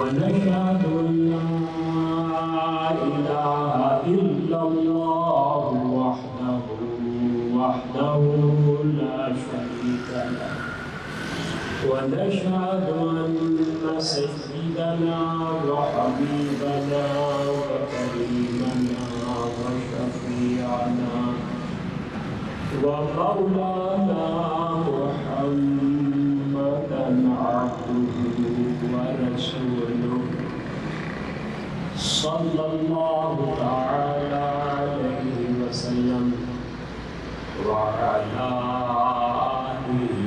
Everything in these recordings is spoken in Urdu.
ونشهد أن لا إله إلا الله وحده لا شريك له ونشهد أن سيدنا وحبيبنا وكريمنا وشفيعنا ومولانا محمدا عبده ورسوله صلى الله تعالى عليه وسلم وعلى آله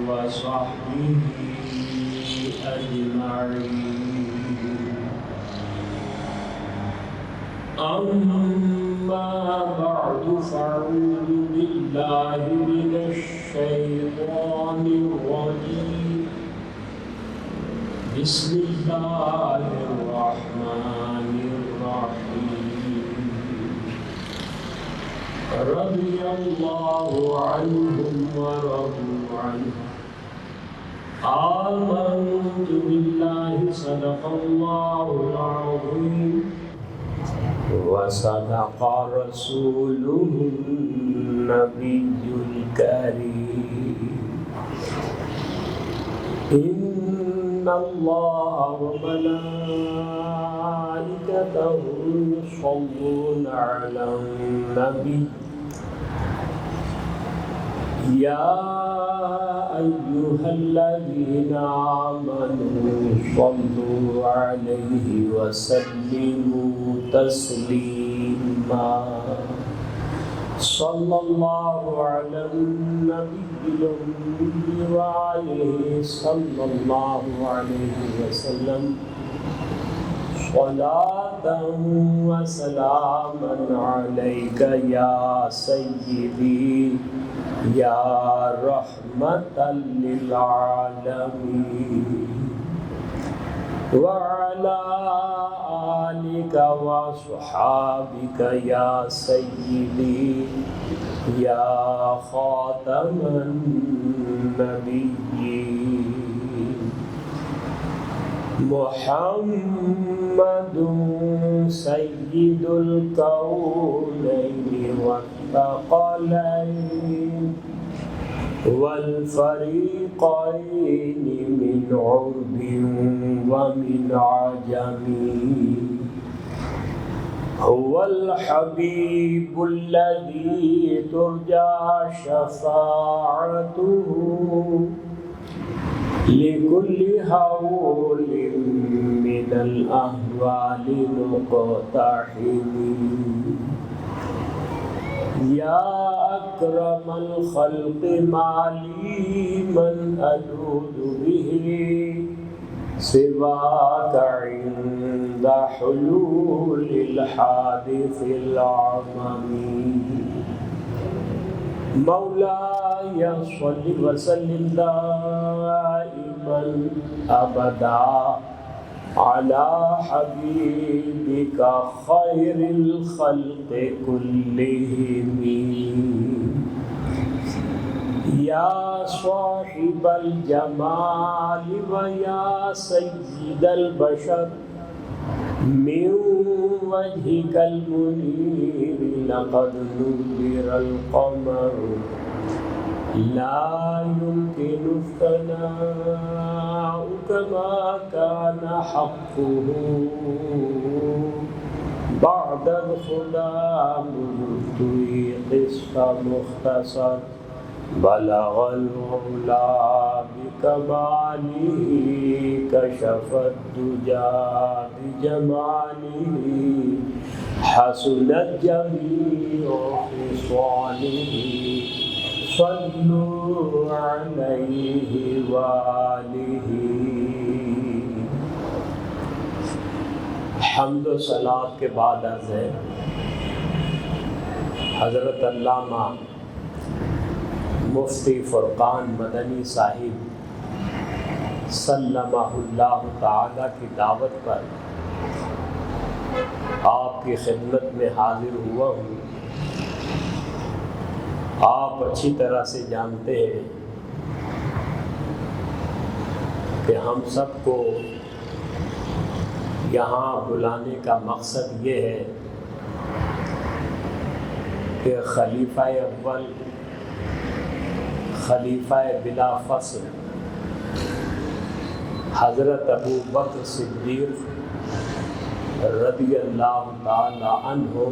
وصحبه أجمعين. أما بعد فأعوذ بالله من الشيطان الرجيم. بسم الله الرحمن الرحيم. رضي الله عنهم ورضوا عنه. آمنت بالله صدق الله العظيم وصدق رسوله النبي الكريم. إن الله وملائكته يصلون على النبي يا أيها الذين آمنوا صلوا عليه وسلموا تسليما. صلى الله على النبي الأمي وآله صلى الله عليه وسلم صلاة وسلاما عليك يا سيدي يا رحمة للعالمين وعلى آلك وصحابك يا سيدي يا خاتم النبيين. محمد سيد الكونين والثقلين والفريقين من عرب ومن عجم. هو الحبيب الذي ترجى شفاعته لكل هول من الأهوال مقتحم. يا أكرم الخلق ما لي من ألوذ به سواك عند حلول الحادث العظيم. مولاي صل وسلم دائما أبدا على حبيبك خير الخلق كلهم. يا صاحب الجمال ويا سيد البشر من وجهك المنير لقد نور القمر لا يمكن الثناء كما كان حقه بعد الخدا منذ قصة مختصر بلغ العلا بكماله كشف الدجى بجماله حسنت جميع خصاله صلوا علیہ وآلہ. حمد و صلاۃ کے بعد عرض ہے حضرت علامہ مفتی فرقان مدنی صاحب سلمہ اللہ تعالی کی دعوت پر آپ کی خدمت میں حاضر ہوا ہوں. آپ اچھی طرح سے جانتے ہیں کہ ہم سب کو یہاں بلانے کا مقصد یہ ہے کہ خلیفہ اول، خلیفہ بلا فصل حضرت ابو بکر صدیق رضی اللہ تعالی عنہ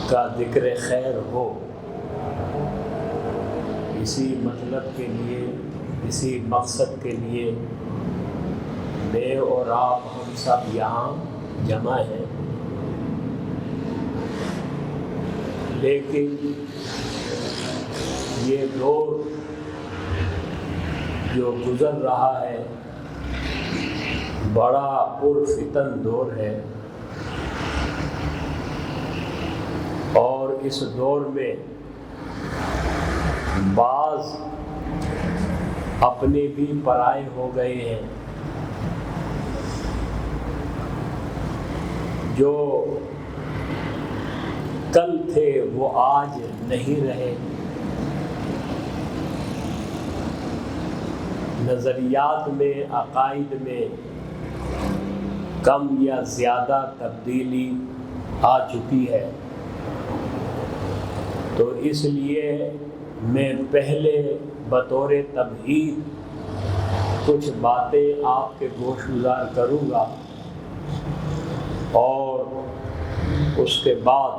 کا ذکر خیر ہو۔ اسی مطلب کے لیے، اسی مقصد کے لیے میں اور آپ ہم سب یہاں جمع ہیں۔ لیکن یہ دور جو گزر رہا ہے بڑا پرفتن دور ہے، اور اس دور میں بعض اپنے بھی پرائے ہو گئے ہیں، جو کل تھے وہ آج نہیں رہے، نظریات میں، عقائد میں کم یا زیادہ تبدیلی آ چکی ہے۔ تو اس لیے میں پہلے بطور تمہید کچھ باتیں آپ کے گوش گزار کروں گا، اور اس کے بعد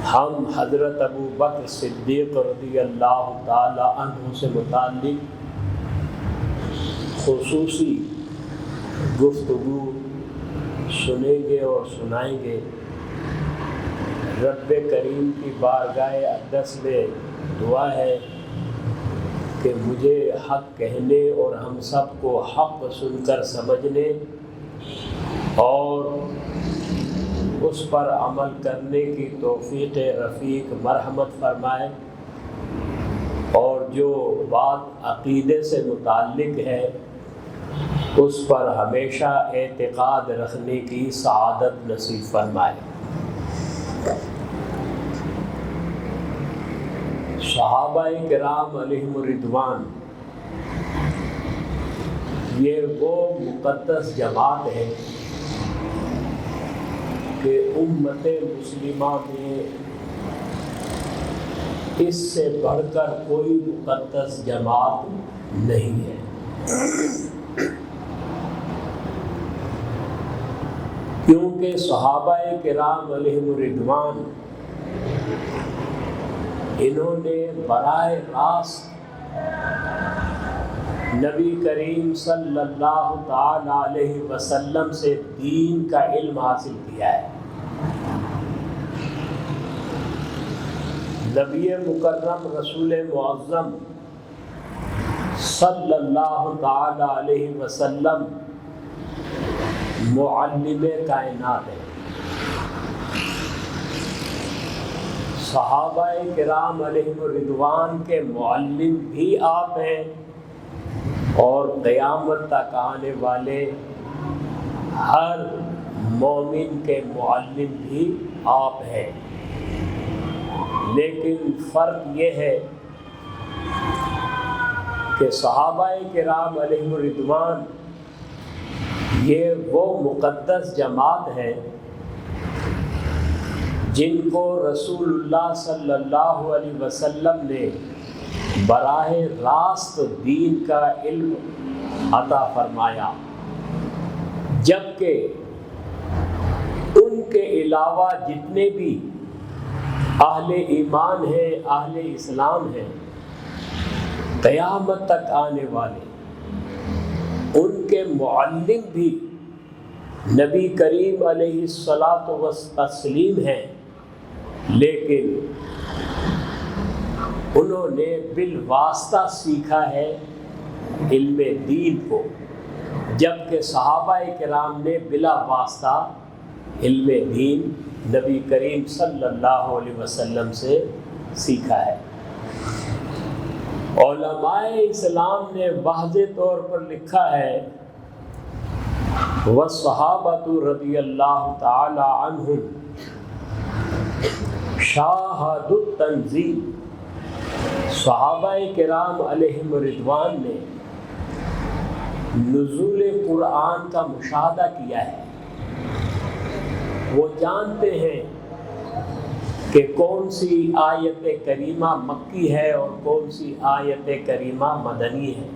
ہم حضرت ابو بکر صدیق رضی اللہ تعالی عنہ سے متعلق خصوصی گفتگو سنیں گے اور سنائیں گے۔ رب کریم کی بارگاہ اقدس میں دعا ہے کہ مجھے حق کہنے اور ہم سب کو حق سن کر سمجھنے اور اس پر عمل کرنے کی توفیق رفیق مرحمت فرمائے، اور جو بات عقیدے سے متعلق ہے اس پر ہمیشہ اعتقاد رکھنے کی سعادت نصیب فرمائے۔ صحابہ کرام علیہم الرضوان یہ وہ مقدس جماعت ہے کہ امت مسلمہ میں اس سے بڑھ کر کوئی مقدس جماعت نہیں ہے۔ کیونکہ صحابہ کرام علیہم الرضوان انہوں نے براہ راست نبی کریم صلی اللہ تعالی علیہ وسلم سے دین کا علم حاصل کیا ہے۔ نبی مکرم رسول معظم صلی اللہ تعالی علیہ وسلم معلم کائنات ہے۔ صحابہ کرام علیہم الرضوان کے معلم بھی آپ ہیں، اور قیامت تک آنے والے ہر مومن کے معلم بھی آپ ہیں۔ لیکن فرق یہ ہے کہ صحابہ کرام علیہم الرضوان یہ وہ مقدس جماعت ہے جن کو رسول اللہ صلی اللہ علیہ وسلم نے براہ راست دین کا علم عطا فرمایا، جبکہ ان کے علاوہ جتنے بھی اہل ایمان ہیں، اہل اسلام ہیں، قیامت تک آنے والے ان کے معلم بھی نبی کریم علیہ الصلاۃ والتسلیم ہیں، لیکن انہوں نے بالواسطہ سیکھا ہے علم دین کو، جبکہ صحابہ کرام نے بلا واسطہ علم دین نبی کریم صلی اللہ علیہ وسلم سے سیکھا ہے۔ علماء اسلام نے واضح طور پر لکھا ہے وَالصَّحَابَةُ رضی اللہ تعالی عنہم شاہدوا التنزیل، صحابہ کرام علیہم رضوان نے نزول قرآن کا مشاہدہ کیا ہے، وہ جانتے ہیں کہ کون سی آیت کریمہ مکی ہے اور کون سی آیت کریمہ مدنی ہے۔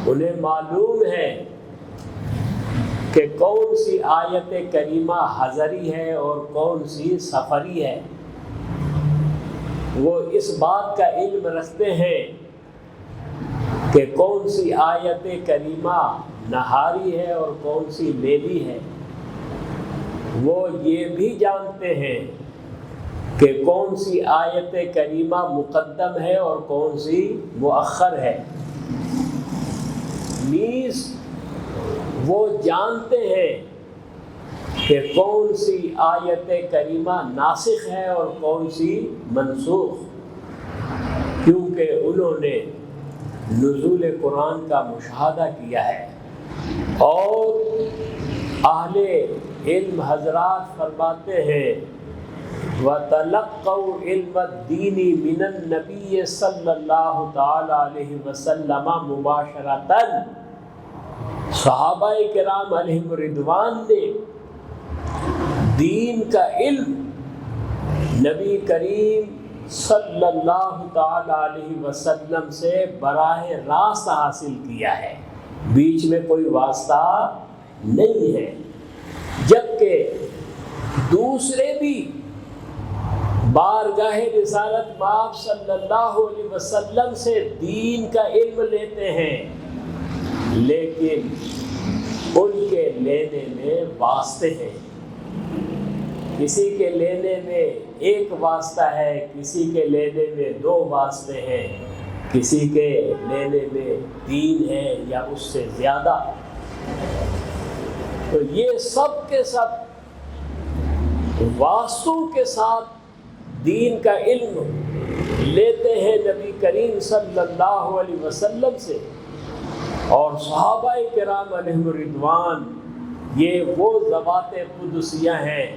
انہیں معلوم ہے کہ کون سی آیت کریمہ حضری ہے اور کون سی سفری ہے۔ وہ اس بات کا علم رکھتے ہیں کہ کون سی آیت کریمہ نہاری ہے اور کون سی لیلی ہے۔ وہ یہ بھی جانتے ہیں کہ کون سی آیت کریمہ مقدم ہے اور کون سی مؤخر ہے۔ نیز وہ جانتے ہیں کہ کون سی آیت کریمہ ناسخ ہے اور کون سی منسوخ، کیونکہ انہوں نے نزول قرآن کا مشاہدہ کیا ہے۔ اور اہل علم حضرات فرماتے ہیں وَتَلَقَّوْا عِلْمَ الدِّينِ مِنَ النَّبِيِّ صلی اللہ تعالی علیہ وسلم مباشرۃً۔ صحابہ کرام علیہم رضوان نے دین کا علم نبی کریم صلی اللہ تعالی علیہ وسلم سے براہ راست حاصل کیا ہے، بیچ میں کوئی واسطہ نہیں ہے۔ جبکہ دوسرے بھی بارگاہ رسالت مآب صلی اللہ علیہ وسلم سے دین کا علم لیتے ہیں، لیکن ان کے لینے میں واسطے ہیں۔ کسی کے لینے میں ایک واسطہ ہے، کسی کے لینے میں 2 واسطے ہیں، کسی کے لینے میں 3 ہیں یا اس سے زیادہ۔ تو یہ سب کے سب واسطوں کے ساتھ دین کا علم لیتے ہیں نبی کریم صلی اللہ علیہ وسلم سے۔ اور صحابہ کرام علیہم رضوان یہ وہ ذوات قدسیہ ہیں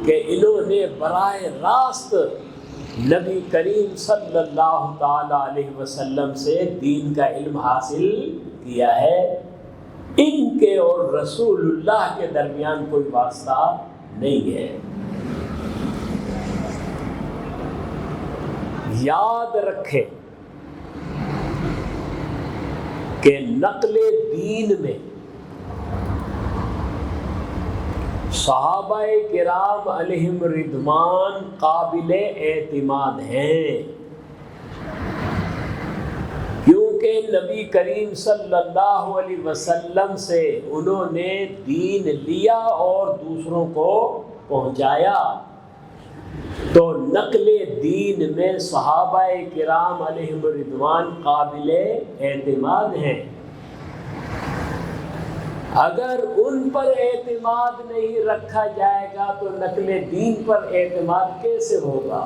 کہ انہوں نے براہ راست نبی کریم صلی اللہ تعالی علیہ وسلم سے دین کا علم حاصل کیا ہے۔ ان کے اور رسول اللہ کے درمیان کوئی واسطہ نہیں ہے۔ یاد رکھیں کہ نقل دین میں صحابہ کرام علیہم رضوان قابل اعتماد ہیں، کیونکہ نبی کریم صلی اللہ علیہ وسلم سے انہوں نے دین لیا اور دوسروں کو پہنچایا۔ تو نقل دین میں صحابہ کرام علیہم رضوان قابل اعتماد ہیں۔ اگر ان پر اعتماد نہیں رکھا جائے گا تو نقل دین پر اعتماد کیسے ہوگا؟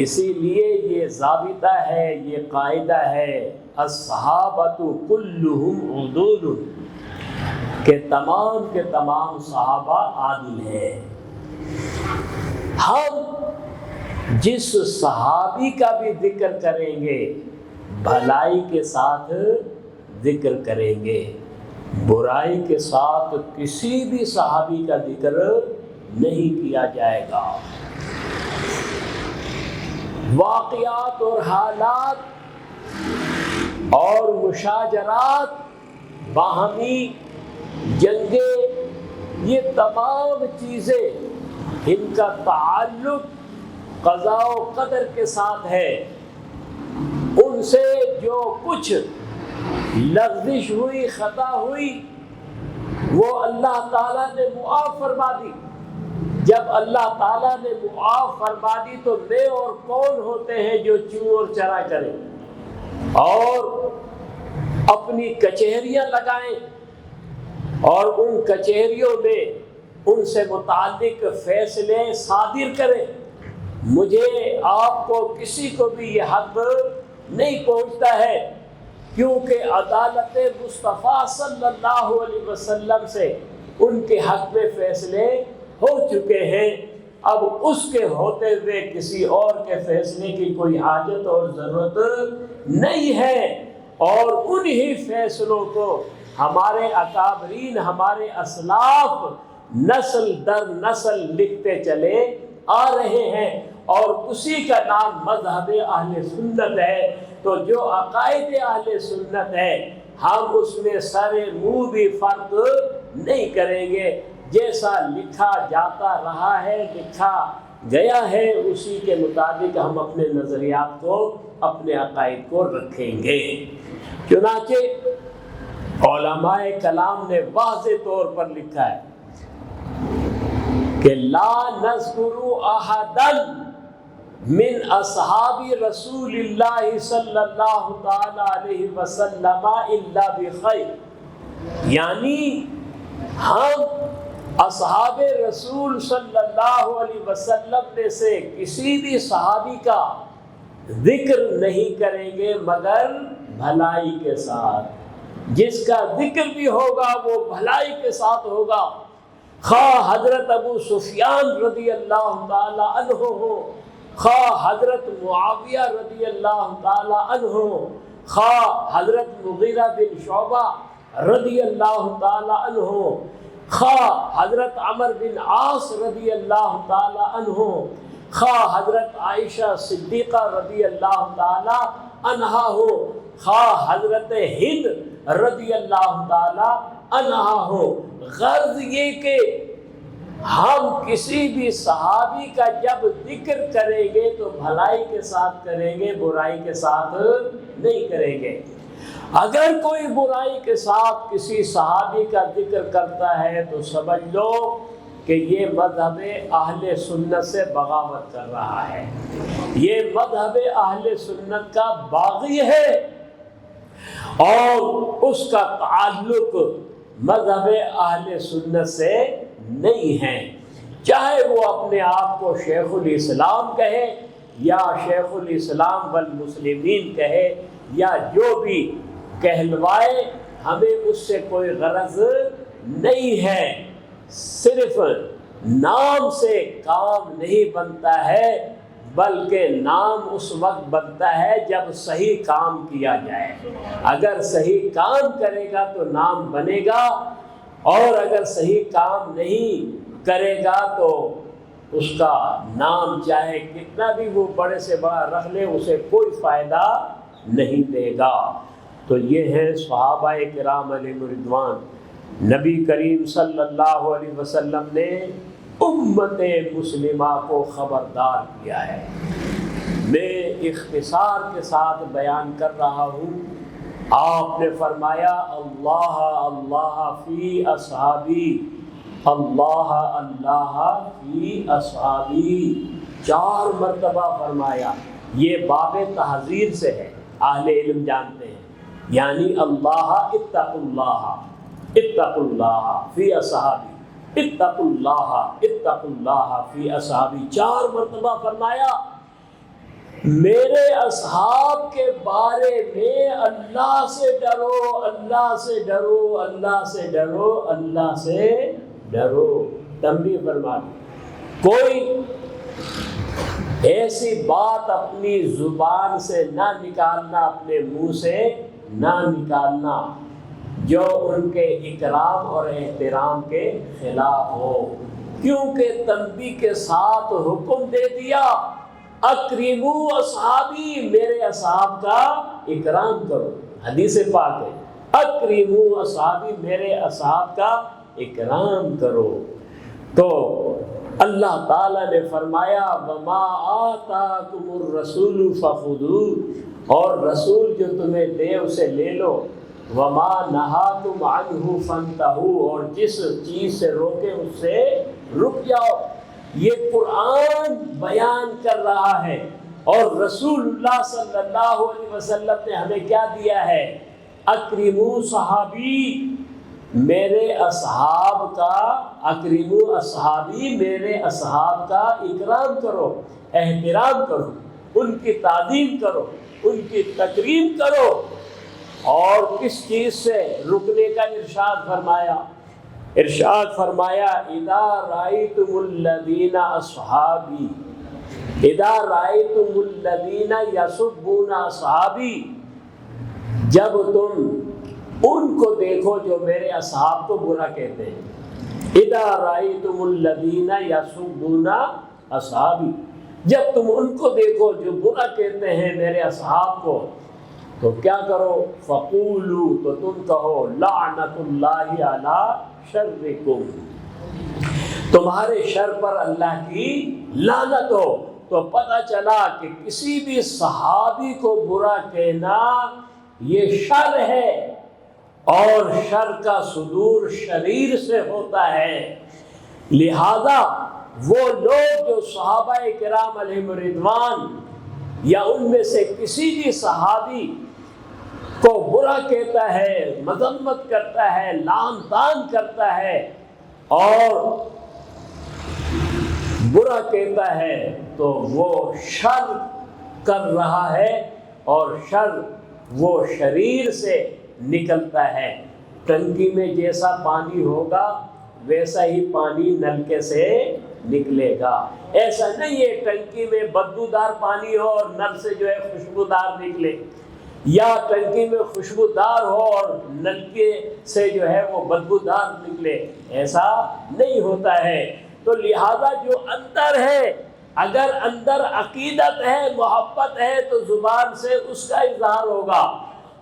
اسی لیے یہ ضابطہ ہے، یہ قاعدہ ہے الصحابۃ کلہم عدول، کہ تمام کے تمام صحابہ عادل ہیں۔ ہم جس صحابی کا بھی ذکر کریں گے بھلائی کے ساتھ ذکر کریں گے، برائی کے ساتھ کسی بھی صحابی کا ذکر نہیں کیا جائے گا۔ واقعات اور حالات اور مشاجرات، باہمی جنگیں، یہ تمام چیزیں ان کا تعلق قضاء و قدر کے ساتھ ہے۔ ان سے جو کچھ لغزش ہوئی، خطا ہوئی، وہ اللہ تعالیٰ نے معاف فرما دی۔ جب اللہ تعالیٰ نے معاف فرما دی تو میں اور کون ہوتے ہیں جو چوں اور چرا کریں اور اپنی کچہریاں لگائیں اور ان کچہریوں میں ان سے متعلق فیصلے صادر کریں۔ مجھے آپ کو کسی کو بھی یہ حق نہیں پہنچتا ہے، کیونکہ عدالت مصطفیٰ صلی اللہ علیہ وسلم سے ان کے حق میں فیصلے ہو چکے ہیں۔ اب اس کے ہوتے ہوئے کسی اور کے فیصلے کی کوئی حاجت اور ضرورت نہیں ہے۔ اور انہی فیصلوں کو ہمارے اکابرین، ہمارے اسلاف نسل در نسل لکھتے چلے آ رہے ہیں، اور اسی کا نام مذہب اہل سنت ہے۔ تو جو عقائد اہل سنت ہے ہم اس میں سر منہ بھی فرق نہیں کریں گے، جیسا لکھا جاتا رہا ہے، لکھا گیا ہے، اسی کے مطابق ہم اپنے نظریات کو، اپنے عقائد کو رکھیں گے۔ چنانچہ علماء کلام نے واضح طور پر لکھا ہے کہ لا نذکر احدا من اصحاب رسول اللہ صلی اللہ تعالی علیہ وسلم الا بخیر، یعنی ہم اصحاب رسول صلی اللہ علیہ وسلم میں سے کسی بھی صحابی کا ذکر نہیں کریں گے مگر بھلائی کے ساتھ۔ جس کا ذکر بھی ہوگا وہ بھلائی کے ساتھ ہوگا، خواہ حضرت ابو سفیان رضی اللہ تعالی عنہ ہو، خواہ حضرت معاویہ رضی اللہ تعالی عنہ ہو، خواہ حضرت مغیرہ بن شعبہ رضی اللہ تعالی عنہ ہو، خواہ حضرت عمر بن عاص رضی اللہ تعالی عنہ ہو، خواہ حضرت عائشہ صدیقہ رضی اللہ تعالی عنہا ہو، خواہ حضرت ہند رضی اللہ تعالی عنہا ہو۔ غرض یہ کہ ہم کسی بھی صحابی کا جب ذکر کریں گے تو بھلائی کے ساتھ کریں گے، برائی کے ساتھ نہیں کریں گے۔ اگر کوئی برائی کے ساتھ کسی صحابی کا ذکر کرتا ہے تو سمجھ لو کہ یہ مذہب اہل سنت سے بغاوت کر رہا ہے، یہ مذہب اہل سنت کا باغی ہے، اور اس کا تعلق مذہب اہل سنت سے نہیں ہے، چاہے وہ اپنے آپ کو شیخ الاسلام کہے یا شیخ الاسلام والمسلمین کہے یا جو بھی کہلوائے، ہمیں اس سے کوئی غرض نہیں ہے۔ صرف نام سے کام نہیں بنتا ہے، بلکہ نام اس وقت بنتا ہے جب صحیح کام کیا جائے۔ اگر صحیح کام کرے گا تو نام بنے گا، اور اگر صحیح کام نہیں کرے گا تو اس کا نام چاہے کتنا بھی وہ بڑے سے بڑا رکھ لے اسے کوئی فائدہ نہیں دے گا۔ تو یہ ہیں صحابہ کرام علیہم رضوان۔ نبی کریم صلی اللہ علیہ وسلم نے امت مسلمہ کو خبردار کیا ہے۔ میں اختصار کے ساتھ بیان کر رہا ہوں۔ آپ نے فرمایا اللہ اللہ فی اصحابی، اللہ اللہ فی اصحابی، 4 مرتبہ فرمایا۔ یہ باب تحذیر سے ہے، اہل علم جانتے ہیں، یعنی اللہ اتقوا اللہ، اتقوا اللہ فی اصحابی، اتقوا اللہ فی اصحابی، 4 مرتبہ فرمایا۔ میرے اصحاب کے بارے میں اللہ سے ڈرو، اللہ سے ڈرو، اللہ سے ڈرو، اللہ سے ڈرو۔ تنبیہ فرما دی، کوئی ایسی بات اپنی زبان سے نہ نکالنا، اپنے منہ سے نہ نکالنا جو ان کے اکرام اور احترام کے خلاف ہو، کیونکہ تنبیہ کے ساتھ حکم دے دیا اکرمو اصحابی، میرے اصحاب کا اکرام کرو۔ حدیث پاک ہے، اکرمو اصحابی، میرے اصحاب کا اکرام کرو۔ تو اللہ تعالیٰ نے فرمایا وما آتاکم الرسول فخذوہ، اور رسول جو تمہیں دے اسے لے لو، وما نہاکم عنہ فانتہوا، اور جس چیز سے روکے اس سے رک جاؤ۔ یہ قرآن بیان کر رہا ہے، اور رسول اللہ صلی اللہ علیہ وسلم نے ہمیں کیا دیا ہے؟ اکرموا صحابی، میرے اصحاب کا، اکرموا اصحابی، میرے اصحاب کا اکرام کرو، احترام کرو، ان کی تعظیم کرو، ان کی تکریم کرو۔ اور کس چیز سے رکنے کا ارشاد فرمایا؟ ارشاد فرمایا اذا رأیتم الذین اصحابی، اذا رأیتم الذین یسبون اصحابی، جب تم ان کو دیکھو جو میرے اصحاب کو برا کہتے ہیں، اذا رأیتم الذین یسبون اصحابی، جب تم ان کو دیکھو جو برا کہتے ہیں میرے اصحاب کو، تو کیا کرو؟ فقولوا، تو تم کہو لعنت اللہ علی شرکم، تمہارے شر پر اللہ کی لعنت ہو۔ تو پتہ چلا کہ کسی بھی صحابی کو برا کہنا یہ شر ہے، اور شر کا صدور شریر سے ہوتا ہے۔ لہذا وہ لوگ جو صحابہ کرام علیہم رضوان یا ان میں سے کسی بھی صحابی کو برا کہتا ہے، مذمت کرتا ہے، لعن طعن کرتا ہے اور برا کہتا ہے، تو وہ شر کر رہا ہے، اور شر وہ شریر سے نکلتا ہے۔ ٹنکی میں جیسا پانی ہوگا ویسا ہی پانی نلکے سے نکلے گا۔ ایسا نہیں ہے ٹنکی میں بدبودار پانی ہو اور نل سے جو ہے خوشبودار نکلے، یا ٹنکی میں خوشبودار ہو اور نلکے سے جو ہے وہ بدبودار نکلے، ایسا نہیں ہوتا ہے۔ تو لہذا جو اندر ہے، اگر اندر عقیدت ہے، محبت ہے، تو زبان سے اس کا اظہار ہوگا،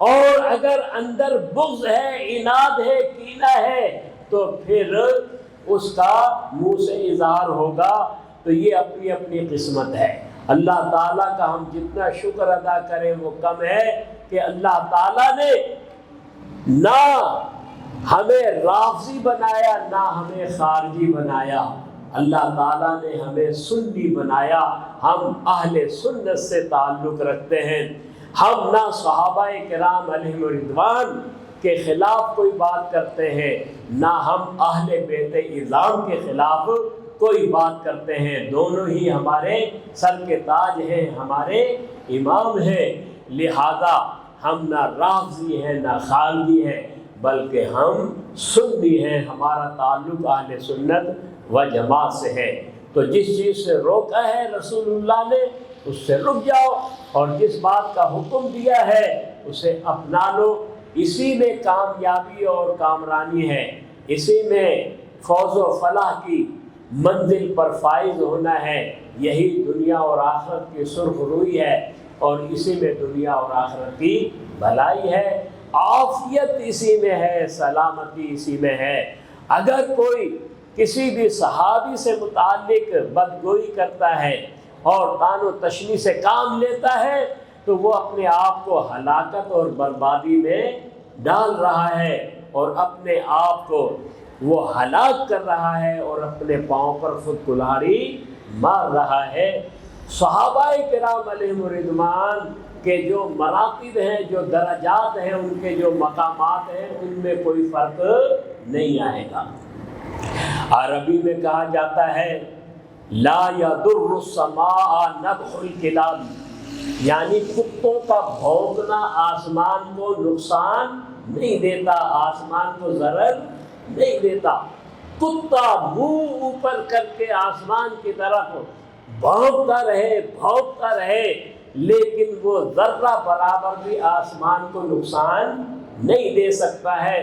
اور اگر اندر بغض ہے، عناد ہے، کینہ ہے، تو پھر اس کا منہ سے اظہار ہوگا۔ تو یہ اپنی اپنی قسمت ہے۔ اللہ تعالیٰ کا ہم جتنا شکر ادا کریں وہ کم ہے کہ اللہ تعالیٰ نے نہ ہمیں رافضی بنایا، نہ ہمیں خارجی بنایا، اللہ تعالیٰ نے ہمیں سنی بنایا۔ ہم اہل سنت سے تعلق رکھتے ہیں، ہم نہ صحابہ کرام علیہم رضوان کے خلاف کوئی بات کرتے ہیں، نہ ہم اہل بیت اعظام کے خلاف کوئی بات کرتے ہیں۔ دونوں ہی ہمارے سر کے تاج ہیں، ہمارے امام ہیں۔ لہذا ہم نہ رافضی ہیں نہ خارجی ہیں، بلکہ ہم سنی ہیں، ہمارا تعلق اہل سنت و جماعت سے ہے۔ تو جس چیز سے روکا ہے رسول اللہ نے اس سے رک جاؤ، اور جس بات کا حکم دیا ہے اسے اپنا لو۔ اسی میں کامیابی اور کامرانی ہے، اسی میں فوز و فلاح کی منزل پر فائز ہونا ہے۔ یہی دنیا اور آخرت کی سرخ روئی ہے، اور اسی میں دنیا اور آخرت کی بھلائی ہے، عافیت اسی میں ہے، سلامتی اسی میں ہے۔ اگر کوئی کسی بھی صحابی سے متعلق بدگوئی کرتا ہے اور طعن و تشنیع سے کام لیتا ہے، تو وہ اپنے آپ کو ہلاکت اور بربادی میں ڈال رہا ہے، اور اپنے آپ کو وہ ہلاک کر رہا ہے، اور اپنے پاؤں پر خود کلہاڑی مار رہا ہے۔ صحابہ کرام علیہم رضوان کے جو مراتب ہیں، جو درجات ہیں، ان کے جو مقامات ہیں، ان میں کوئی فرق نہیں آئے گا۔ عربی میں کہا جاتا ہے لا یضر السماء نبح الکلاب، یعنی کتوں کا بھونکنا آسمان کو نقصان نہیں دیتا، آسمان کو ضرر نہیں دیتا۔ کتا منہ اوپر کر کے آسمان کی طرف بھونکتا رہے، لیکن وہ ذرہ برابر بھی آسمان کو نقصان نہیں دے سکتا ہے۔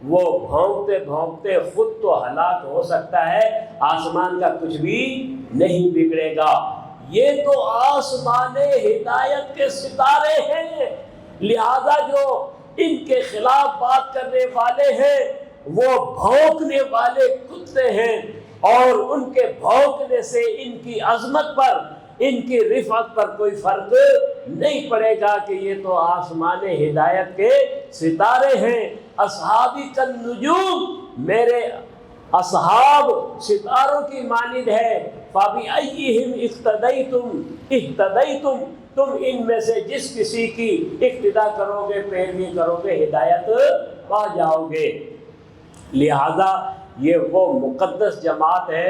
وہ بھونکتے بھونکتے خود تو ہلاک ہو سکتا ہے، آسمان کا کچھ بھی نہیں بگڑے گا۔ یہ تو آسمان ہدایت کے ستارے ہیں، لہذا جو ان کے خلاف بات کرنے والے ہیں وہ بھونکنے والے کتے ہیں، اور ان کے بھونکنے سے ان کی عظمت پر، ان کی رفعت پر کوئی فرق نہیں پڑے گا کہ یہ تو آسمان ہدایت کے ستارے ہیں۔ اصحابی کالنجوم، میرے اصحاب ستاروں کی مانند ہے۔ فَبِأَيِّهِمْ اِقْتَدَيْتُمْ، تم ان میں سے جس کسی کی اقتدا کرو گے، پیروی کرو گے، ہدایت پا جاؤ گے۔ لہذا یہ وہ مقدس جماعت ہے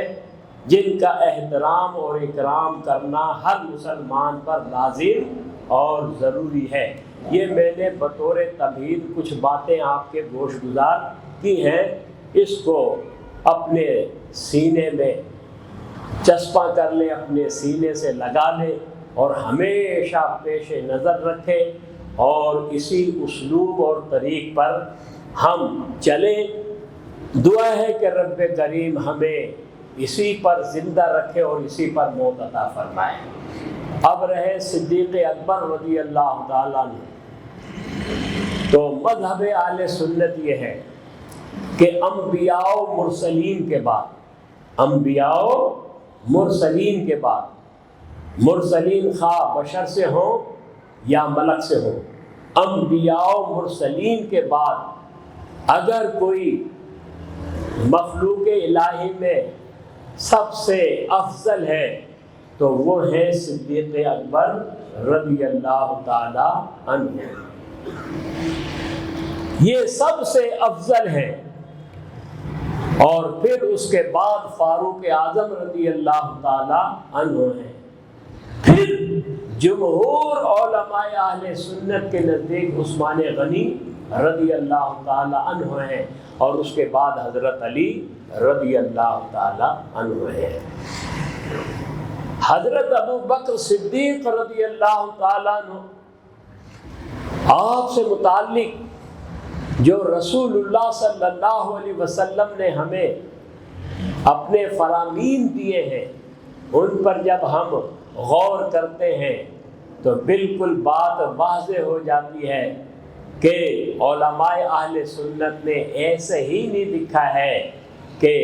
جن کا احترام اور اکرام کرنا ہر مسلمان پر لازم اور ضروری ہے۔ یہ میں نے بطور تمہید کچھ باتیں آپ کے گوش گزار کی ہیں، اس کو اپنے سینے میں چسپاں کر لیں، اپنے سینے سے لگا لیں، اور ہمیشہ پیش نظر رکھیں، اور اسی اسلوب اور طریق پر ہم چلیں۔ دعا ہے کہ رب کریم ہمیں اسی پر زندہ رکھے اور اسی پر موت عطا فرمائے۔ اب رہے صدیق اکبر رضی اللہ تعالیٰ عنہ، تو مذہب اہل سنت یہ ہے کہ انبیاء و مرسلین کے بعد، انبیاء و مرسلین کے بعد، مرسلین خواہ بشر سے ہوں یا ملک سے ہوں، انبیاء و مرسلین کے بعد اگر کوئی مخلوق الہی میں سب سے افضل ہے تو وہ ہے صدیق اکبر رضی اللہ تعالی عنہ۔ یہ سب سے افضل ہے، اور پھر اس کے بعد فاروق اعظم رضی اللہ تعالی عنہ ہیں، پھر جمہور علماء اہل سنت کے نزدیک عثمان غنی رضی اللہ تعالی عنہ ہیں، اور اس کے بعد حضرت علی رضی اللہ تعالی عنہ ہیں۔ حضرت ابو بکر صدیق رضی اللہ تعالیٰ عنہ، آپ سے متعلق جو رسول اللہ صلی اللہ علیہ وسلم نے ہمیں اپنے فرامین دیے ہیں، ان پر جب ہم غور کرتے ہیں تو بالکل بات واضح ہو جاتی ہے کہ علماء اہل سنت نے ایسے ہی نہیں لکھا ہے کہ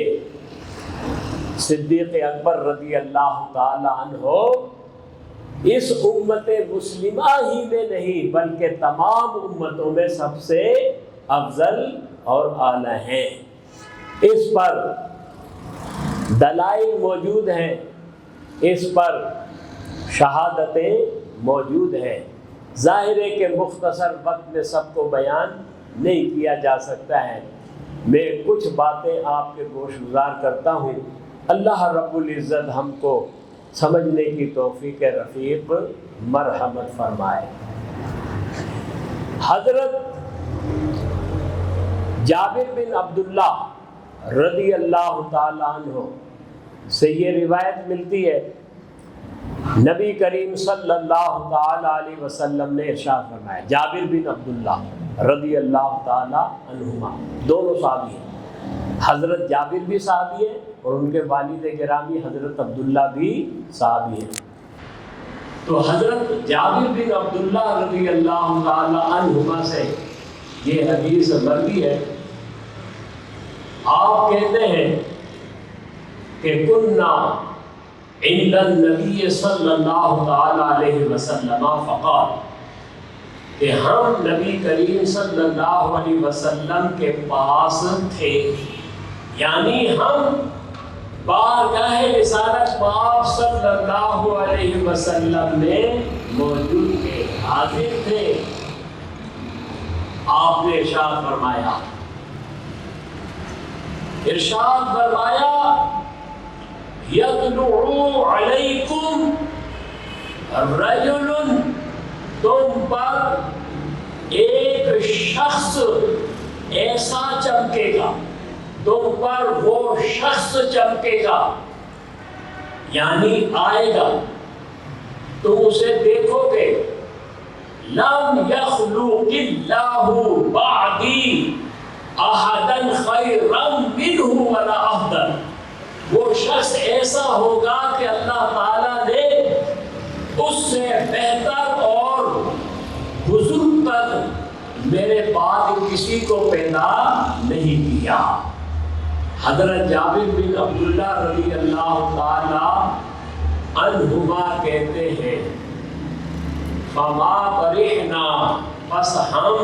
صدیق اکبر رضی اللہ تعالی عنہ اس امت مسلمہ ہی میں نہیں بلکہ تمام امتوں میں سب سے افضل اور اعلیٰ ہیں۔ اس پر دلائل موجود ہیں، اس پر شہادتیں موجود ہیں۔ ظاہر ہے کہ مختصر وقت میں سب کو بیان نہیں کیا جا سکتا ہے، میں کچھ باتیں آپ کے گوش گزار کرتا ہوں۔ اللہ رب العزت ہم کو سمجھنے کی توفیق رفیق مرحمت فرمائے۔ حضرت جابر بن عبداللہ رضی اللہ تعالی عنہ سے یہ روایت ملتی ہے، نبی کریم صلی اللہ تعالی علیہ وسلم نے ارشاد فرمایا، جابر بن عبداللہ رضی اللہ تعالی عنہما دونوں صحابی ہیں، حضرت جابر بھی صحابی ہیں اور ان کے والد گرامی حضرت عبداللہ بھی صحابی ہیں۔ تو حضرت جابر بن عبداللہ رضی اللہ تعالی عنہما سے یہ حدیث مروی ہے، آپ کہتے ہیں کہ کننا عند النبی صلی اللہ تعالی علیہ وسلم فقال، کہ ہم نبی کریم صلی اللہ علیہ وسلم کے پاس تھے، یعنی ہم بارگاہ رسالت پاک صلی اللہ علیہ وسلم میں موجود تھے، حاضر تھے۔ آپ نے ارشاد فرمایا یطلع علیکم رجل، تم پر ایک شخص ایسا چمکے گا، تم پر وہ شخص چمکے گا، یعنی آئے گا، تم اسے دیکھو گے، لم یخلق اللہ بعدی احدا خیرا منہ ولا افضل، وہ شخص ایسا ہوگا کہ اللہ تعالیٰ نے اس سے بہتر اور بزرگ تر میرے بعد کسی کو پیدا نہیں کیا۔ حضرت جابر بن عبداللہ رضی اللہ تعالی عنہما کہتے ہیں، فما برحنا، پس ہم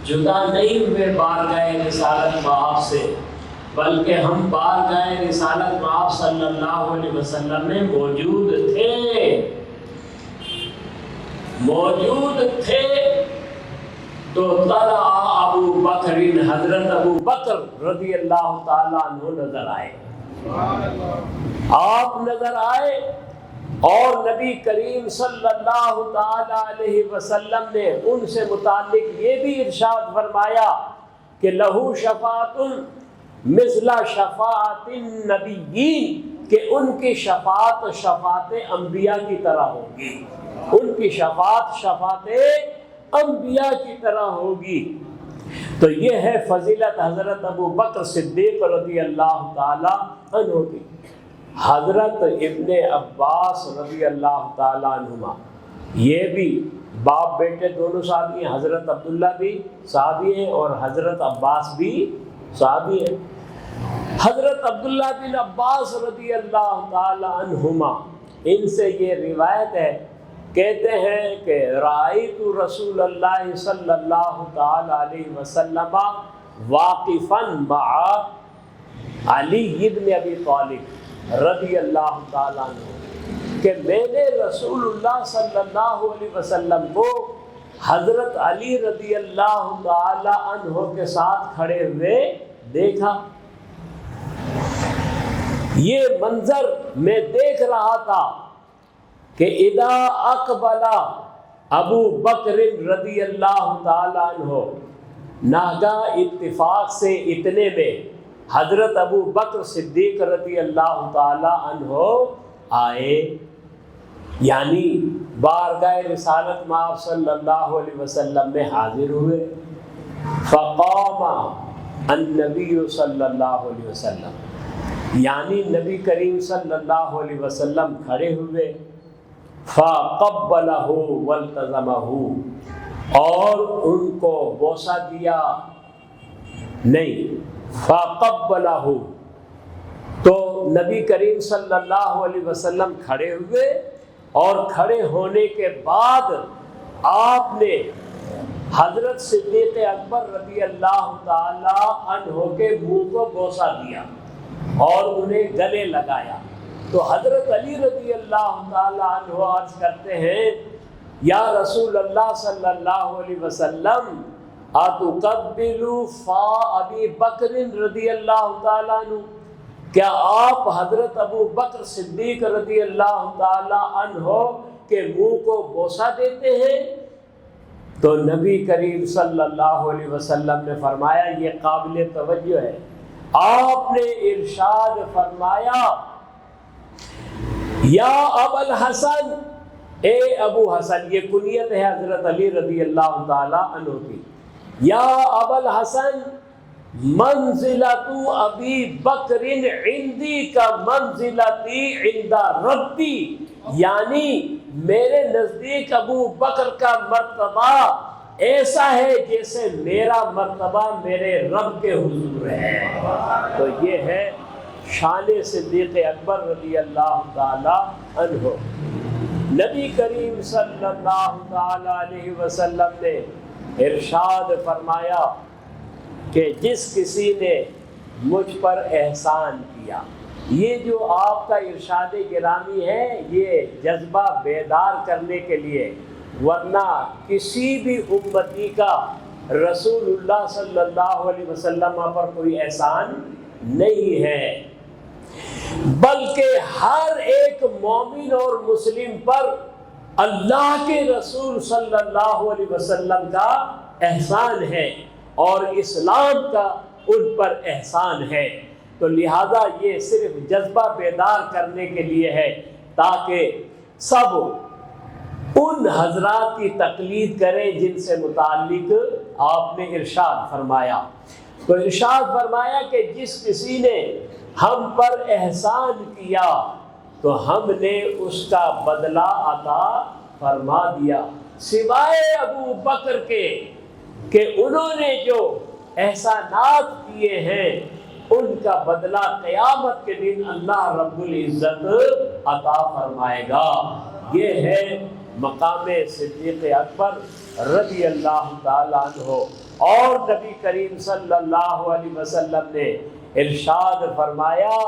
جدا نہیں ہوئے بارگاہ رسالت آپ سے، بلکہ ہم بارگاہ رسالت آپ صلی اللہ علیہ وسلم میں موجود تھے تو طلع ابو بکر، حضرت ابو بکر رضی اللہ تعالیٰ عنہ نظر آئے، آپ نظر آئے، اور نبی کریم صلی اللہ تعالی علیہ وسلم نے ان سے متعلق یہ بھی ارشاد فرمایا کہ لہو شفاعت مثل شفاعت النبیین، کہ ان کی شفاعت انبیاء کی طرح ہوگی، ان کی شفاعت انبیاء کی طرح ہوگی۔ تو یہ ہے فضیلت حضرت ابو بکر صدیق رضی اللہ تعالی عنہ کی۔ حضرت ابن عباس رضی اللہ تعالی عنہما، یہ بھی باپ بیٹے دونوں صحابی ہیں، حضرت عبداللہ بھی صحابی ہیں اور حضرت عباس بھی صحابی ہیں۔ حضرت عبداللہ بن عباس رضی اللہ تعالی عنہما، ان سے یہ روایت ہے، کہتے ہیں کہ رأیت رسول اللہ صلی اللہ تعالی علیہ وسلم واقفا مع علی بن ابی طالب رضی اللہ تعالی عنہ، کہ میں نے رسول اللہ صلی اللہ علیہ وسلم کو حضرت علی رضی اللہ تعالی عنہ کے ساتھ کھڑے ہوئے دیکھا۔ یہ منظر میں دیکھ رہا تھا کہ اذا اقبل ابو بکر رضی اللہ تعالی عنہ، ناگاہ اتفاق سے اتنے میں حضرت ابو بکر صدیق رضی اللہ تعالی عنہ آئے، یعنی بارگاہ رسالت مآب صلی اللہ علیہ وسلم میں حاضر ہوئے۔ فقام النبی صلی اللہ علیہ وسلم، یعنی نبی کریم صلی اللہ علیہ وسلم کھڑے ہوئے۔ فقبلہ والتزمہ، اور ان کو بوسہ دیا، نہیں فقبلہ، تو نبی کریم صلی اللہ علیہ وسلم کھڑے ہوئے اور کھڑے ہونے کے بعد آپ نے حضرت صدیق اکبر رضی اللہ تعالی عنہ کے منہ کو بوسہ دیا اور انہیں گلے لگایا۔ تو حضرت علی رضی اللہ تعالی عنہ عرض کرتے ہیں، یا رسول اللہ صلی اللہ علیہ وسلم اتقبل فا ابی بکر رضی اللہ تعالی عنہ، کیا آپ حضرت ابو بکر صدیق رضی اللہ تعالی عنہ کے منہ کو بوسہ دیتے ہیں؟ تو نبی کریم صلی اللہ علیہ وسلم نے فرمایا، یہ قابل توجہ ہے، آپ نے ارشاد فرمایا، یا ابو الحسن، اے ابو حسن، یہ کنیت ہے حضرت علی رضی اللہ تعالی عنہ کی، یا ابو الحسن منزلت ابی بکر عندی کا منزلتی عند ربی، یعنی میرے نزدیک ابو بکر کا مرتبہ ایسا ہے جیسے میرا مرتبہ میرے رب کے حضور ہے۔ تو یہ ہے شان صدیق اکبر رضی اللہ تعالی عنہ۔ نبی کریم صلی اللہ تعالی علیہ وسلم نے ارشاد فرمایا کہ جس کسی نے مجھ پر احسان کیا، یہ جو آپ کا ارشاد گرامی ہے یہ جذبہ بیدار کرنے کے لیے، ورنہ کسی بھی امتی کا رسول اللہ صلی اللہ علیہ وسلم پر کوئی احسان نہیں ہے، بلکہ ہر ایک مومن اور مسلم پر اللہ کے رسول صلی اللہ علیہ وسلم کا احسان ہے اور اسلام کا ان پر احسان ہے۔ تو لہذا یہ صرف جذبہ بیدار کرنے کے لیے ہے تاکہ سب ان حضرات کی تقلید کریں جن سے متعلق آپ نے ارشاد فرمایا۔ تو ارشاد فرمایا کہ جس کسی نے ہم پر احسان کیا تو ہم نے اس کا بدلہ عطا فرما دیا، سوائے ابو بکر کے کہ انہوں نے جو احسانات کیے ہیں ان کا بدلہ قیامت کے دن اللہ رب العزت عطا فرمائے گا۔ یہ ہے مقام صدیق اکبر رضی اللہ تعالی عنہ۔ اور نبی کریم صلی اللہ علیہ وسلم نے ارشاد فرمایا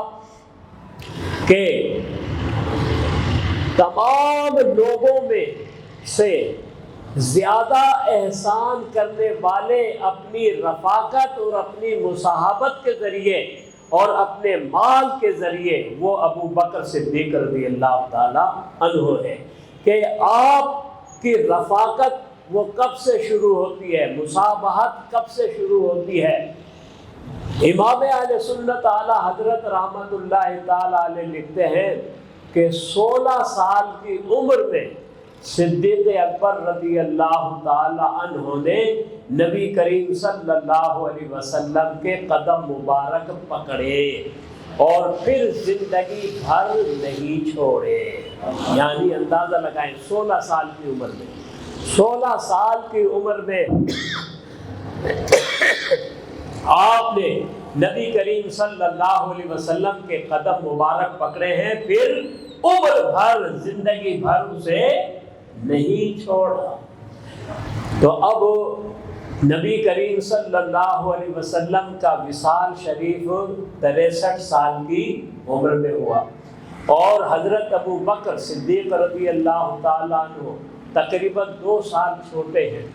کہ تمام لوگوں میں سے زیادہ احسان کرنے والے اپنی رفاقت اور اپنی مصاحبت کے ذریعے اور اپنے مال کے ذریعے وہ ابو بکر صدیق رضی اللہ تعالی عنہ ہے۔ کہ آپ کی رفاقت وہ کب سے شروع ہوتی ہے، مصابحت کب سے شروع ہوتی ہے؟ امام اہل سنت اعلیٰ حضرت رحمت اللہ تعالی علیہ لکھتے ہیں کہ 16 سال کی عمر میں صدیق اکبر رضی اللہ تعالی عنہ نے نبی کریم صلی اللہ علیہ وسلم کے قدم مبارک پکڑے اور پھر زندگی بھر نہیں چھوڑے. یعنی اندازہ لگائیں 16 سال کی عمر میں 16 سال کی عمر میں آپ نے نبی کریم صلی اللہ علیہ وسلم کے قدم مبارک پکڑے ہیں، پھر عمر بھر زندگی بھر اسے نہیں چھوڑا. تو اب نبی کریم صلی اللہ علیہ وسلم کا وصال شریف 63 سال کی عمر میں ہوا، اور حضرت ابو بکر صدیق رضی اللہ تعالیٰ عنہ تقریباً 2 سال چھوٹے ہیں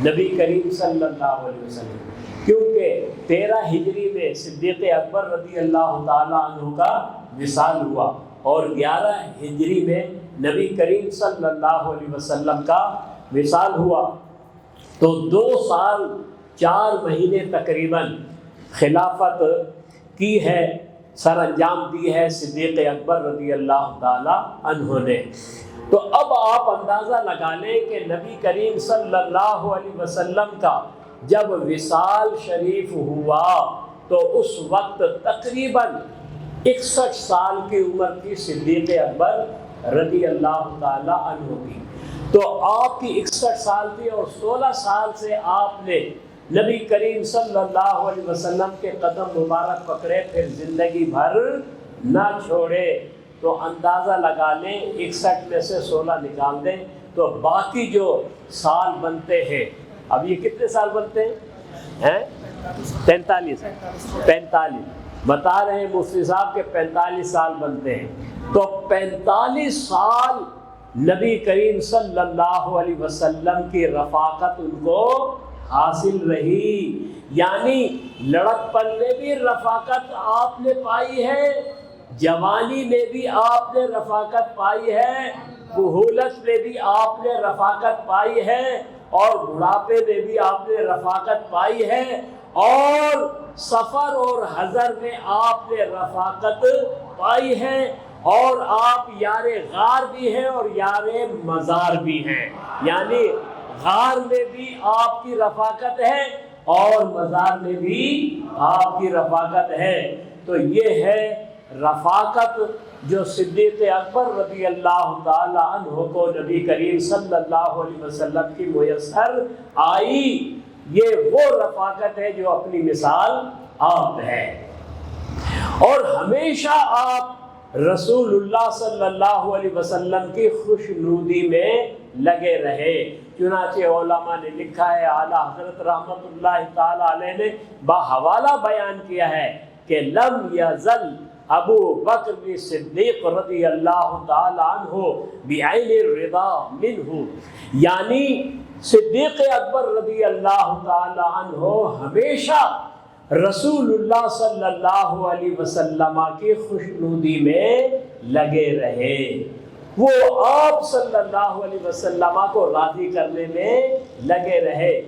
نبی کریم صلی اللہ علیہ وسلم، کیونکہ 13 ہجری میں صدیق اکبر رضی اللہ تعالیٰ عنہ کا وصال ہوا اور 11 ہجری میں نبی کریم صلی اللہ علیہ وسلم کا وصال ہوا. تو 2 سال 4 مہینے تقریباً خلافت کی ہے، سر انجام دی ہے صدیق اکبر رضی اللہ تعالی عنہ نے. تو اب آپ اندازہ لگا لیں کہ نبی کریم صلی اللہ علیہ وسلم کا جب وصال شریف ہوا تو اس وقت تقریباً 61 سال کی عمر تھی صدیق اکبر رضی اللہ تعالی عنہ کی. تو آپ کی 61 سال تھی اور 16 سال سے آپ نے نبی کریم صلی اللہ علیہ وسلم کے قدم مبارک پکڑے، پھر زندگی بھر نہ چھوڑے. تو اندازہ لگا لیں 61 میں سے 16 نکال دیں تو باقی جو سال بنتے ہیں، اب یہ کتنے سال بنتے ہیں؟ 45 بتا رہے ہیں مفتی صاحب کے 45 سال بنتے ہیں. تو 45 سال نبی کریم صلی اللہ علیہ وسلم کی رفاقت ان کو حاصل رہی. یعنی لڑکپن میں بھی رفاقت آپ نے پائی ہے، جوانی میں بھی آپ نے رفاقت پائی ہے، کہولت میں بھی آپ نے رفاقت پائی ہے، اور بڑھاپے میں بھی آپ نے رفاقت پائی ہے، اور سفر اور حضر میں آپ نے رفاقت پائی ہے، اور آپ یار غار بھی ہیں اور یار مزار بھی ہیں. یعنی غار میں بھی آپ کی رفاقت ہے اور مزار میں بھی آپ کی رفاقت ہے. تو یہ ہے رفاقت جو صدیق اکبر رضی اللہ تعالی عنہ کو نبی کریم صلی اللہ علیہ وسلم کی میسر آئی. یہ وہ رفاقت ہے جو اپنی مثال آپ ہے، اور ہمیشہ آپ رسول اللہ صلی اللہ علیہ وسلم کی خوشنودی میں لگے رہے. چنانچہ علماء نے لکھا ہے، اعلیٰ حضرت رحمت اللہ تعالی علیہ نے بحوالہ بیان کیا ہے کہ لم یزل ابو بکر صدیق رضی اللہ تعالی عنہ بعین الرضا منہ. یعنی صدیق اکبر رضی اللہ تعالی عنہ ہمیشہ رسول اللہ صلی اللہ علیہ وسلم کی خوشنودی میں لگے رہے. وہ آپ صلی اللہ علیہ وسلم کو راضی کرنے میں لگے رہے.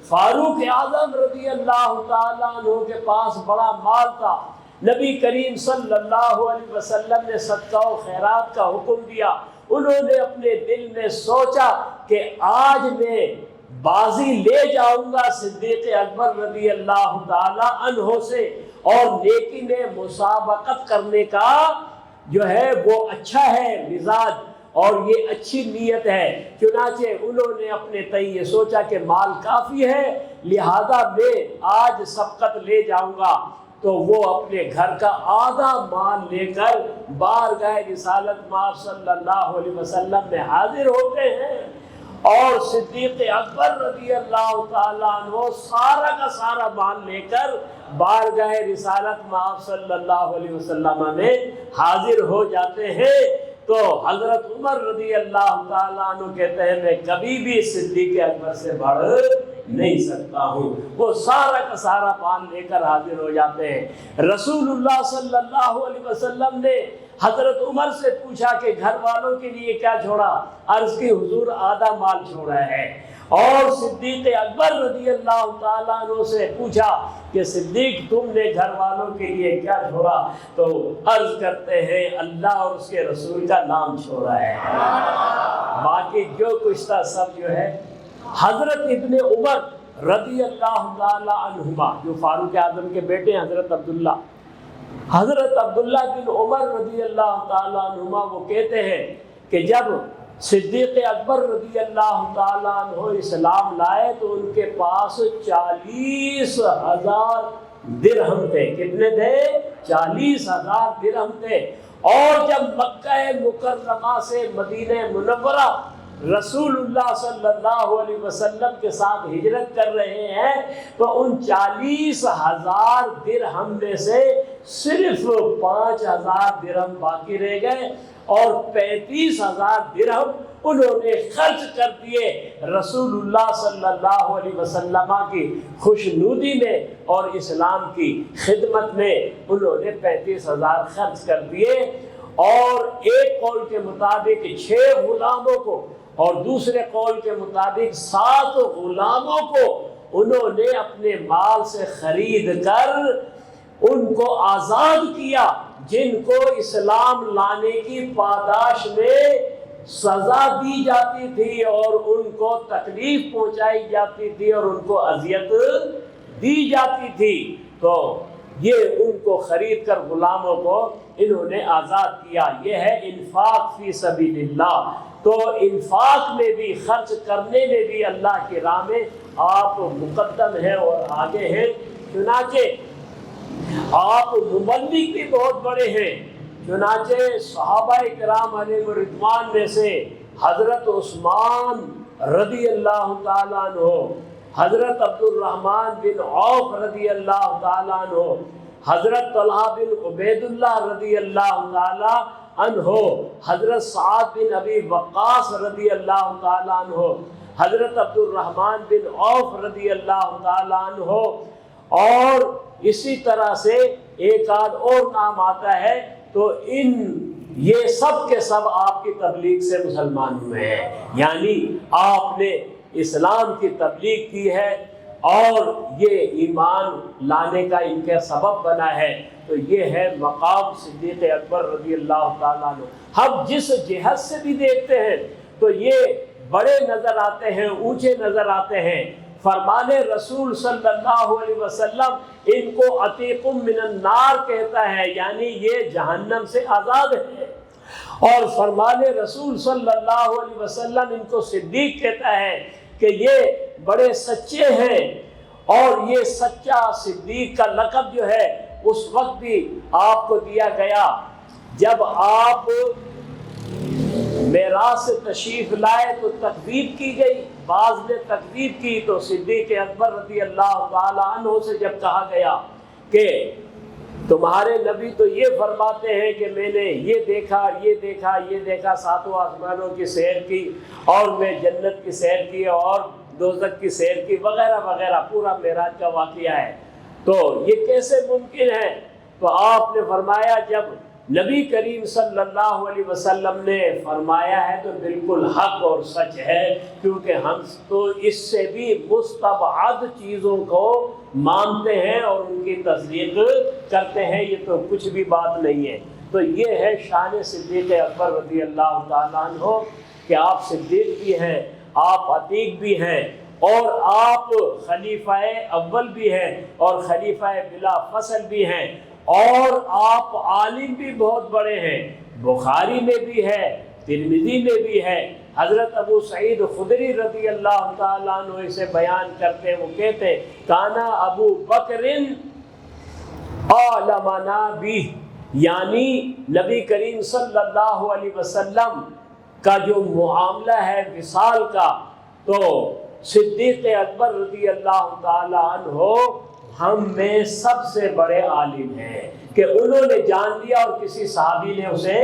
فاروق اعظم رضی اللہ تعالیٰ عنہ کے پاس بڑا مال تھا. نبی کریم صلی اللہ علیہ وسلم نے صدقہ و خیرات کا حکم دیا. انہوں نے اپنے دل میں سوچا کہ آج میں بازی لے جاؤں گا صدیق اکبر رضی اللہ تعالی عنہ سے، اور نیکی میں مسابقت کرنے کا جو ہے وہ اچھا ہے مزاج اور یہ اچھی نیت ہے. چنانچہ انہوں نے اپنے تئیں یہ سوچا کہ مال کافی ہے، لہذا میں آج سبقت لے جاؤں گا. تو وہ اپنے گھر کا آدھا مال لے کر بارگاہ رسالت مآب صلی اللہ علیہ وسلم میں حاضر ہوتے ہیں، اور صدیق اکبر رضی اللہ تعالیٰ عنہ سارا کا سارا مال لے کر بارگاہ رسالت مآب صلی اللہ علیہ وسلم میں حاضر ہو جاتے ہیں. تو حضرت عمر رضی اللہ تعالیٰ عنہ کہتے ہیں میں کبھی بھی صدیق اکبر سے بڑھ نہیں سکتا ہوں. وہ سارا کا سارا مال لے کر حاضر ہو جاتے ہیں. رسول اللہ صلی اللہ علیہ وسلم نے حضرت عمر سے پوچھا کہ گھر والوں کے لیے کیا چھوڑا؟ عرض کی حضور آدھا مال چھوڑا ہے. اور صدیق اکبر رضی اللہ تعالیٰ عنہ سے پوچھا کہ صدیق تم نے گھر والوں کے لیے کیا چھوڑا؟ تو عرض کرتے ہیں اللہ اور اس کے رسول کا نام چھوڑا ہے، باقی باقی جو کچھ تھا سب جو ہے حضرت ابن عمر رضی اللہ تعالی عنہما، جو فاروق اعظم کے بیٹے ہیں حضرت عبداللہ بن عمر رضی اللہ تعالی عنہما، وہ کہتے ہیں کہ جب صدیق اکبر رضی اللہ تعالیٰ عنہ اسلام لائے تو ان کے پاس 40,000 درہم تھے۔ کتنے تھے؟ 40,000 درہم تھے۔ اور جب مکہ مکرمہ سے مدینہ منورہ رسول اللہ صلی اللہ علیہ وسلم کے ساتھ ہجرت کر رہے ہیں تو ان 40,000 درہم میں سے صرف 5,000 درہم باقی رہ گئے اور 35,000 درہم انہوں نے خرچ کر دیے رسول اللہ صلی اللہ علیہ وسلم کی خوشنودی میں اور اسلام کی خدمت میں انہوں نے 35,000 خرچ کر دیے۔ اور ایک قول کے مطابق 6 غلاموں کو اور دوسرے قول کے مطابق 7 غلاموں کو انہوں نے اپنے مال سے خرید کر ان کو آزاد کیا، جن کو اسلام لانے کی پاداش میں سزا دی جاتی تھی اور ان کو تکلیف پہنچائی جاتی تھی اور ان کو اذیت دی جاتی تھی، تو یہ ان کو خرید کر غلاموں کو انہوں نے آزاد کیا۔ یہ ہے انفاق فی سبیل اللہ۔ تو انفاق میں بھی، خرچ کرنے میں بھی اللہ کی راہ میں آپ مقدم ہیں اور آگے ہیں، چنانچہ آپ مبلغ بھی بہت بڑے ہیں۔ چنانچہ صحابہ کرام علیہ رضوان میں سے حضرت عثمان رضی اللہ تعالیٰ عنہ، حضرت عبد الرحمن بن عوف رضی اللہ تعالیٰ عنہ، حضرت طلحہ بن عبید اللہ رضی اللہ تعالیٰ عنہ، حضرت سعد بن ابی وقاص رضی اللہ تعالیٰ عنہ، حضرت عبد الرحمن بن عوف رضی اللہ تعالیٰ عنہ، اور اسی طرح سے ایک آدھ اور نام آتا ہے، تو یہ سب کے سب آپ کی تبلیغ سے مسلمان ہوئے ہیں، یعنی آپ نے اسلام کی تبلیغ کی ہے اور یہ ایمان لانے کا ان کا سبب بنا ہے۔ تو یہ ہے مقام صدیق اکبر رضی اللہ تعالیٰ عنہ۔ ہم جس جہت سے بھی دیکھتے ہیں تو یہ بڑے نظر آتے ہیں، اونچے نظر آتے ہیں۔ فرمان رسول صلی اللہ علیہ وسلم ان کو عتیق من النار کہتا ہے، یعنی یہ جہنم سے آزاد ہے، اور فرمان رسول صلی اللہ علیہ وسلم ان کو صدیق کہتا ہے کہ یہ بڑے سچے ہیں۔ اور یہ سچا صدیق کا لقب جو ہے اس وقت بھی آپ کو دیا گیا جب آپ معراج سے تشریف لائے تو تکذیب کی گئی، بعض نے تکذیب کی، تو صدیق اکبر رضی اللہ تعالی عنہ سے جب کہا گیا کہ تمہارے نبی تو یہ فرماتے ہیں کہ میں نے یہ دیکھا، یہ دیکھا، یہ دیکھا، 7 آسمانوں کی سیر کی اور میں جنت کی سیر کی اور دوزخ کی سیر کی، وغیرہ وغیرہ، پورا معراج کا واقعہ ہے، تو یہ کیسے ممکن ہے؟ تو آپ نے فرمایا جب نبی کریم صلی اللہ علیہ وسلم نے فرمایا ہے تو بالکل حق اور سچ ہے، کیونکہ ہم تو اس سے بھی مستبعد چیزوں کو مانتے ہیں اور ان کی تصدیق کرتے ہیں، یہ تو کچھ بھی بات نہیں ہے۔ تو یہ ہے شان صدیق اکبر رضی اللہ تعالیٰ عنہ کہ آپ صدیق بھی ہیں، آپ عتیق بھی ہیں، اور آپ خلیفہ اول بھی ہیں اور خلیفہ بلا فصل بھی ہیں، اور آپ عالم بھی بہت بڑے ہیں، بخاری میں بھی ہے، ترمذی میں بھی ہے۔ حضرت ابو سعید خدری رضی اللہ تعالیٰ عنہ اسے بیان کرتے ہیں، وہ کہتے ہیں کانا ابو بکر عالمنا بھی، یعنی نبی کریم صلی اللہ علیہ وسلم کا جو معاملہ ہے وصال کا، تو صدیق اکبر رضی اللہ تعالیٰ عنہ ہم میں سب سے بڑے عالم ہیں کہ انہوں نے جان لیا اور کسی صحابی نے اسے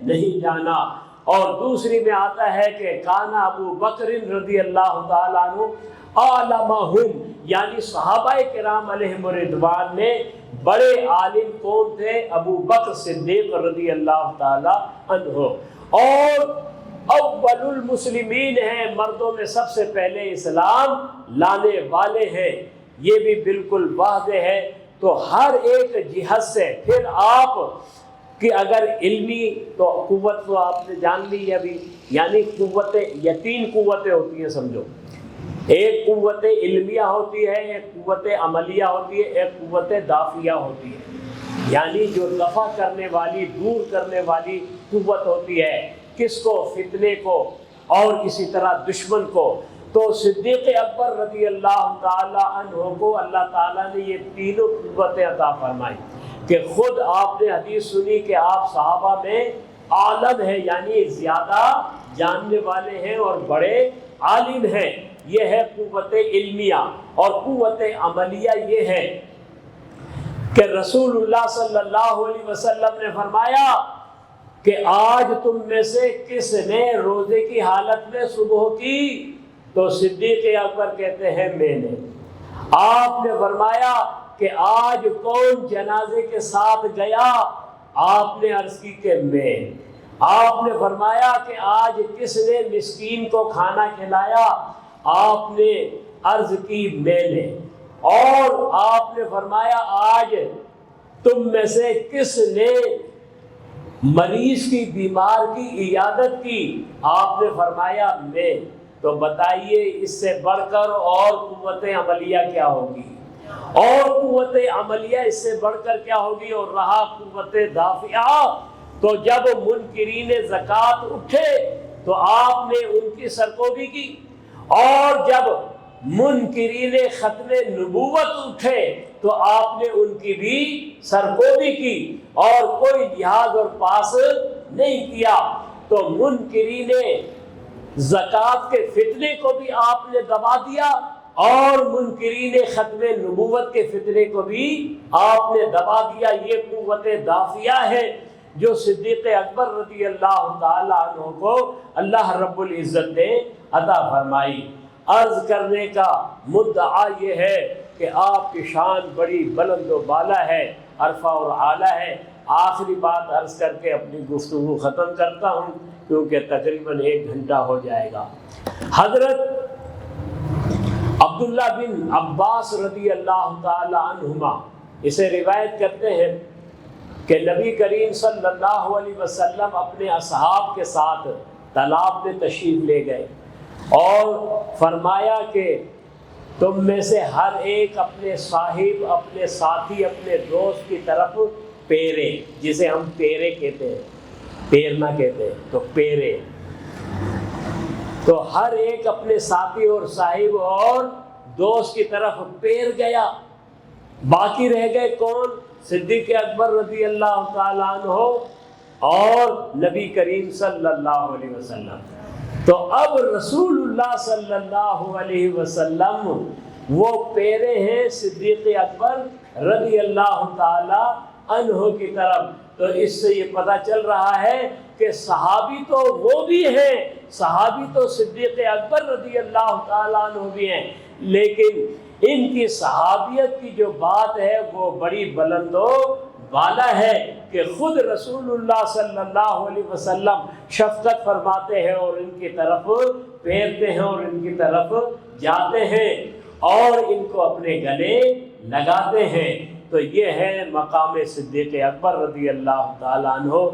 نہیں جانا۔ اور دوسری میں آتا ہے کہ کانا ابو بکر رضی اللہ تعالیٰ عنہ عالمہم، یعنی صحابہ کرام علیہم رضوان میں بڑے عالم کون تھے؟ ابو بکر صدیق رضی اللہ تعالیٰ عنہ، اور اول المسلمین ہیں، مردوں میں سب سے پہلے اسلام لانے والے ہیں، یہ بھی بالکل واضح ہے۔ تو ہر ایک جہت سے پھر آپ کہ اگر علمی تو قوت تو آپ نے جان لی ہے ابھی، یعنی قوتیں، یہ تین قوتیں ہوتی ہیں سمجھو، ایک قوت علمیہ ہوتی ہے، ایک قوت عملیہ ہوتی ہے، ایک قوت دافعیہ ہوتی ہے، یعنی جو دفع کرنے والی، دور کرنے والی قوت ہوتی ہے، کس کو؟ فتنے کو، اور اسی طرح دشمن کو۔ تو صدیق اکبر رضی اللہ تعالی عنہ کو اللہ تعالیٰ نے یہ تینوں قوتیں عطا فرمائی، کہ خود آپ نے حدیث سنی کہ آپ صحابہ میں عالم ہیں، یعنی زیادہ جاننے والے ہیں اور بڑے عالم ہیں، یہ ہے قوت علمیہ۔ اور قوت عملیہ یہ ہے کہ رسول اللہ صلی اللہ علیہ وسلم نے فرمایا کہ آج تم میں سے کس نے روزے کی حالت میں صبح کی؟ تو صدیق اکبر کہتے ہیں میں نے۔ آپ نے فرمایا کہ آج کون جنازے کے ساتھ گیا؟ آپ نے عرض کی کہ میں۔ آپ نے فرمایا کہ آج کس نے مسکین کو کھانا کھلایا؟ آپ نے عرض کی میں نے۔ اور آپ نے فرمایا آج تم میں سے کس نے مریض کی، بیمار کی عیادت کی؟ آپ نے فرمایا میں۔ تو بتائیے اس سے بڑھ کر اور قوت عملیہ کیا ہوگی؟ اور قوت عملیہ اس سے بڑھ کر کیا ہوگی؟ اور رہا قوت دافعہ، تو جب منکرین زکوٰۃ اٹھے تو آپ نے ان کی سرکوبی کی، اور جب منکرین ختم نبوت اٹھے تو آپ نے ان کی بھی سرکوبی کی، اور کوئی لحاظ اور پاس نہیں کیا۔ تو منکرین زکوٰۃ کے فتنے کو بھی آپ نے دبا دیا، اور منکرین ختم نبوت کے فتنے کو بھی آپ نے دبا دیا۔ یہ قوت دافعہ ہے جو صدیق اکبر رضی اللہ تعالی عنہ کو اللہ رب العزت نے عطا فرمائی۔ عرض کرنے کا مدعا یہ ہے کہ آپ کی شان بڑی بلند و بالا ہے، عرفہ اور اعلیٰ ہے۔ آخری بات عرض کر کے اپنی گفتگو ختم کرتا ہوں، کیونکہ تقریباً 1 گھنٹہ ہو جائے گا۔ حضرت عبداللہ بن عباس رضی اللہ تعالی عنہما اسے روایت کرتے ہیں کہ نبی کریم صلی اللہ علیہ وسلم اپنے اصحاب کے ساتھ تالاب میں تشریف لے گئے، اور فرمایا کہ تم میں سے ہر ایک اپنے صاحب، اپنے ساتھی، اپنے دوست کی طرف پیرے، جسے ہم پیرے کہتے ہیں، پیرنا کہتے ہیں، تو پیرے، تو ہر ایک اپنے ساتھی اور صاحب اور دوست کی طرف پیر گیا۔ باقی رہ گئے کون؟ صدیق اکبر رضی اللہ تعالیٰ عنہ اور نبی کریم صلی اللہ علیہ وسلم۔ تو اب رسول اللہ صلی اللہ علیہ وسلم وہ پیرے ہیں صدیق اکبر رضی اللہ تعالی عنہ کی طرف۔ تو اس سے یہ پتہ چل رہا ہے کہ صحابی تو وہ بھی ہیں، صحابی تو صدیق اکبر رضی اللہ تعالیٰ عنہ بھی ہیں، لیکن ان کی صحابیت کی جو بات ہے وہ بڑی بلند و بالا ہے کہ خود رسول اللہ صلی اللہ علیہ وسلم شفقت فرماتے ہیں اور ان کی طرف پھیرتے ہیں اور ان کی طرف جاتے ہیں اور ان کو اپنے گلے لگاتے ہیں۔ تو یہ ہے مقام صدیق اکبر رضی اللہ تعالیٰ عنہ۔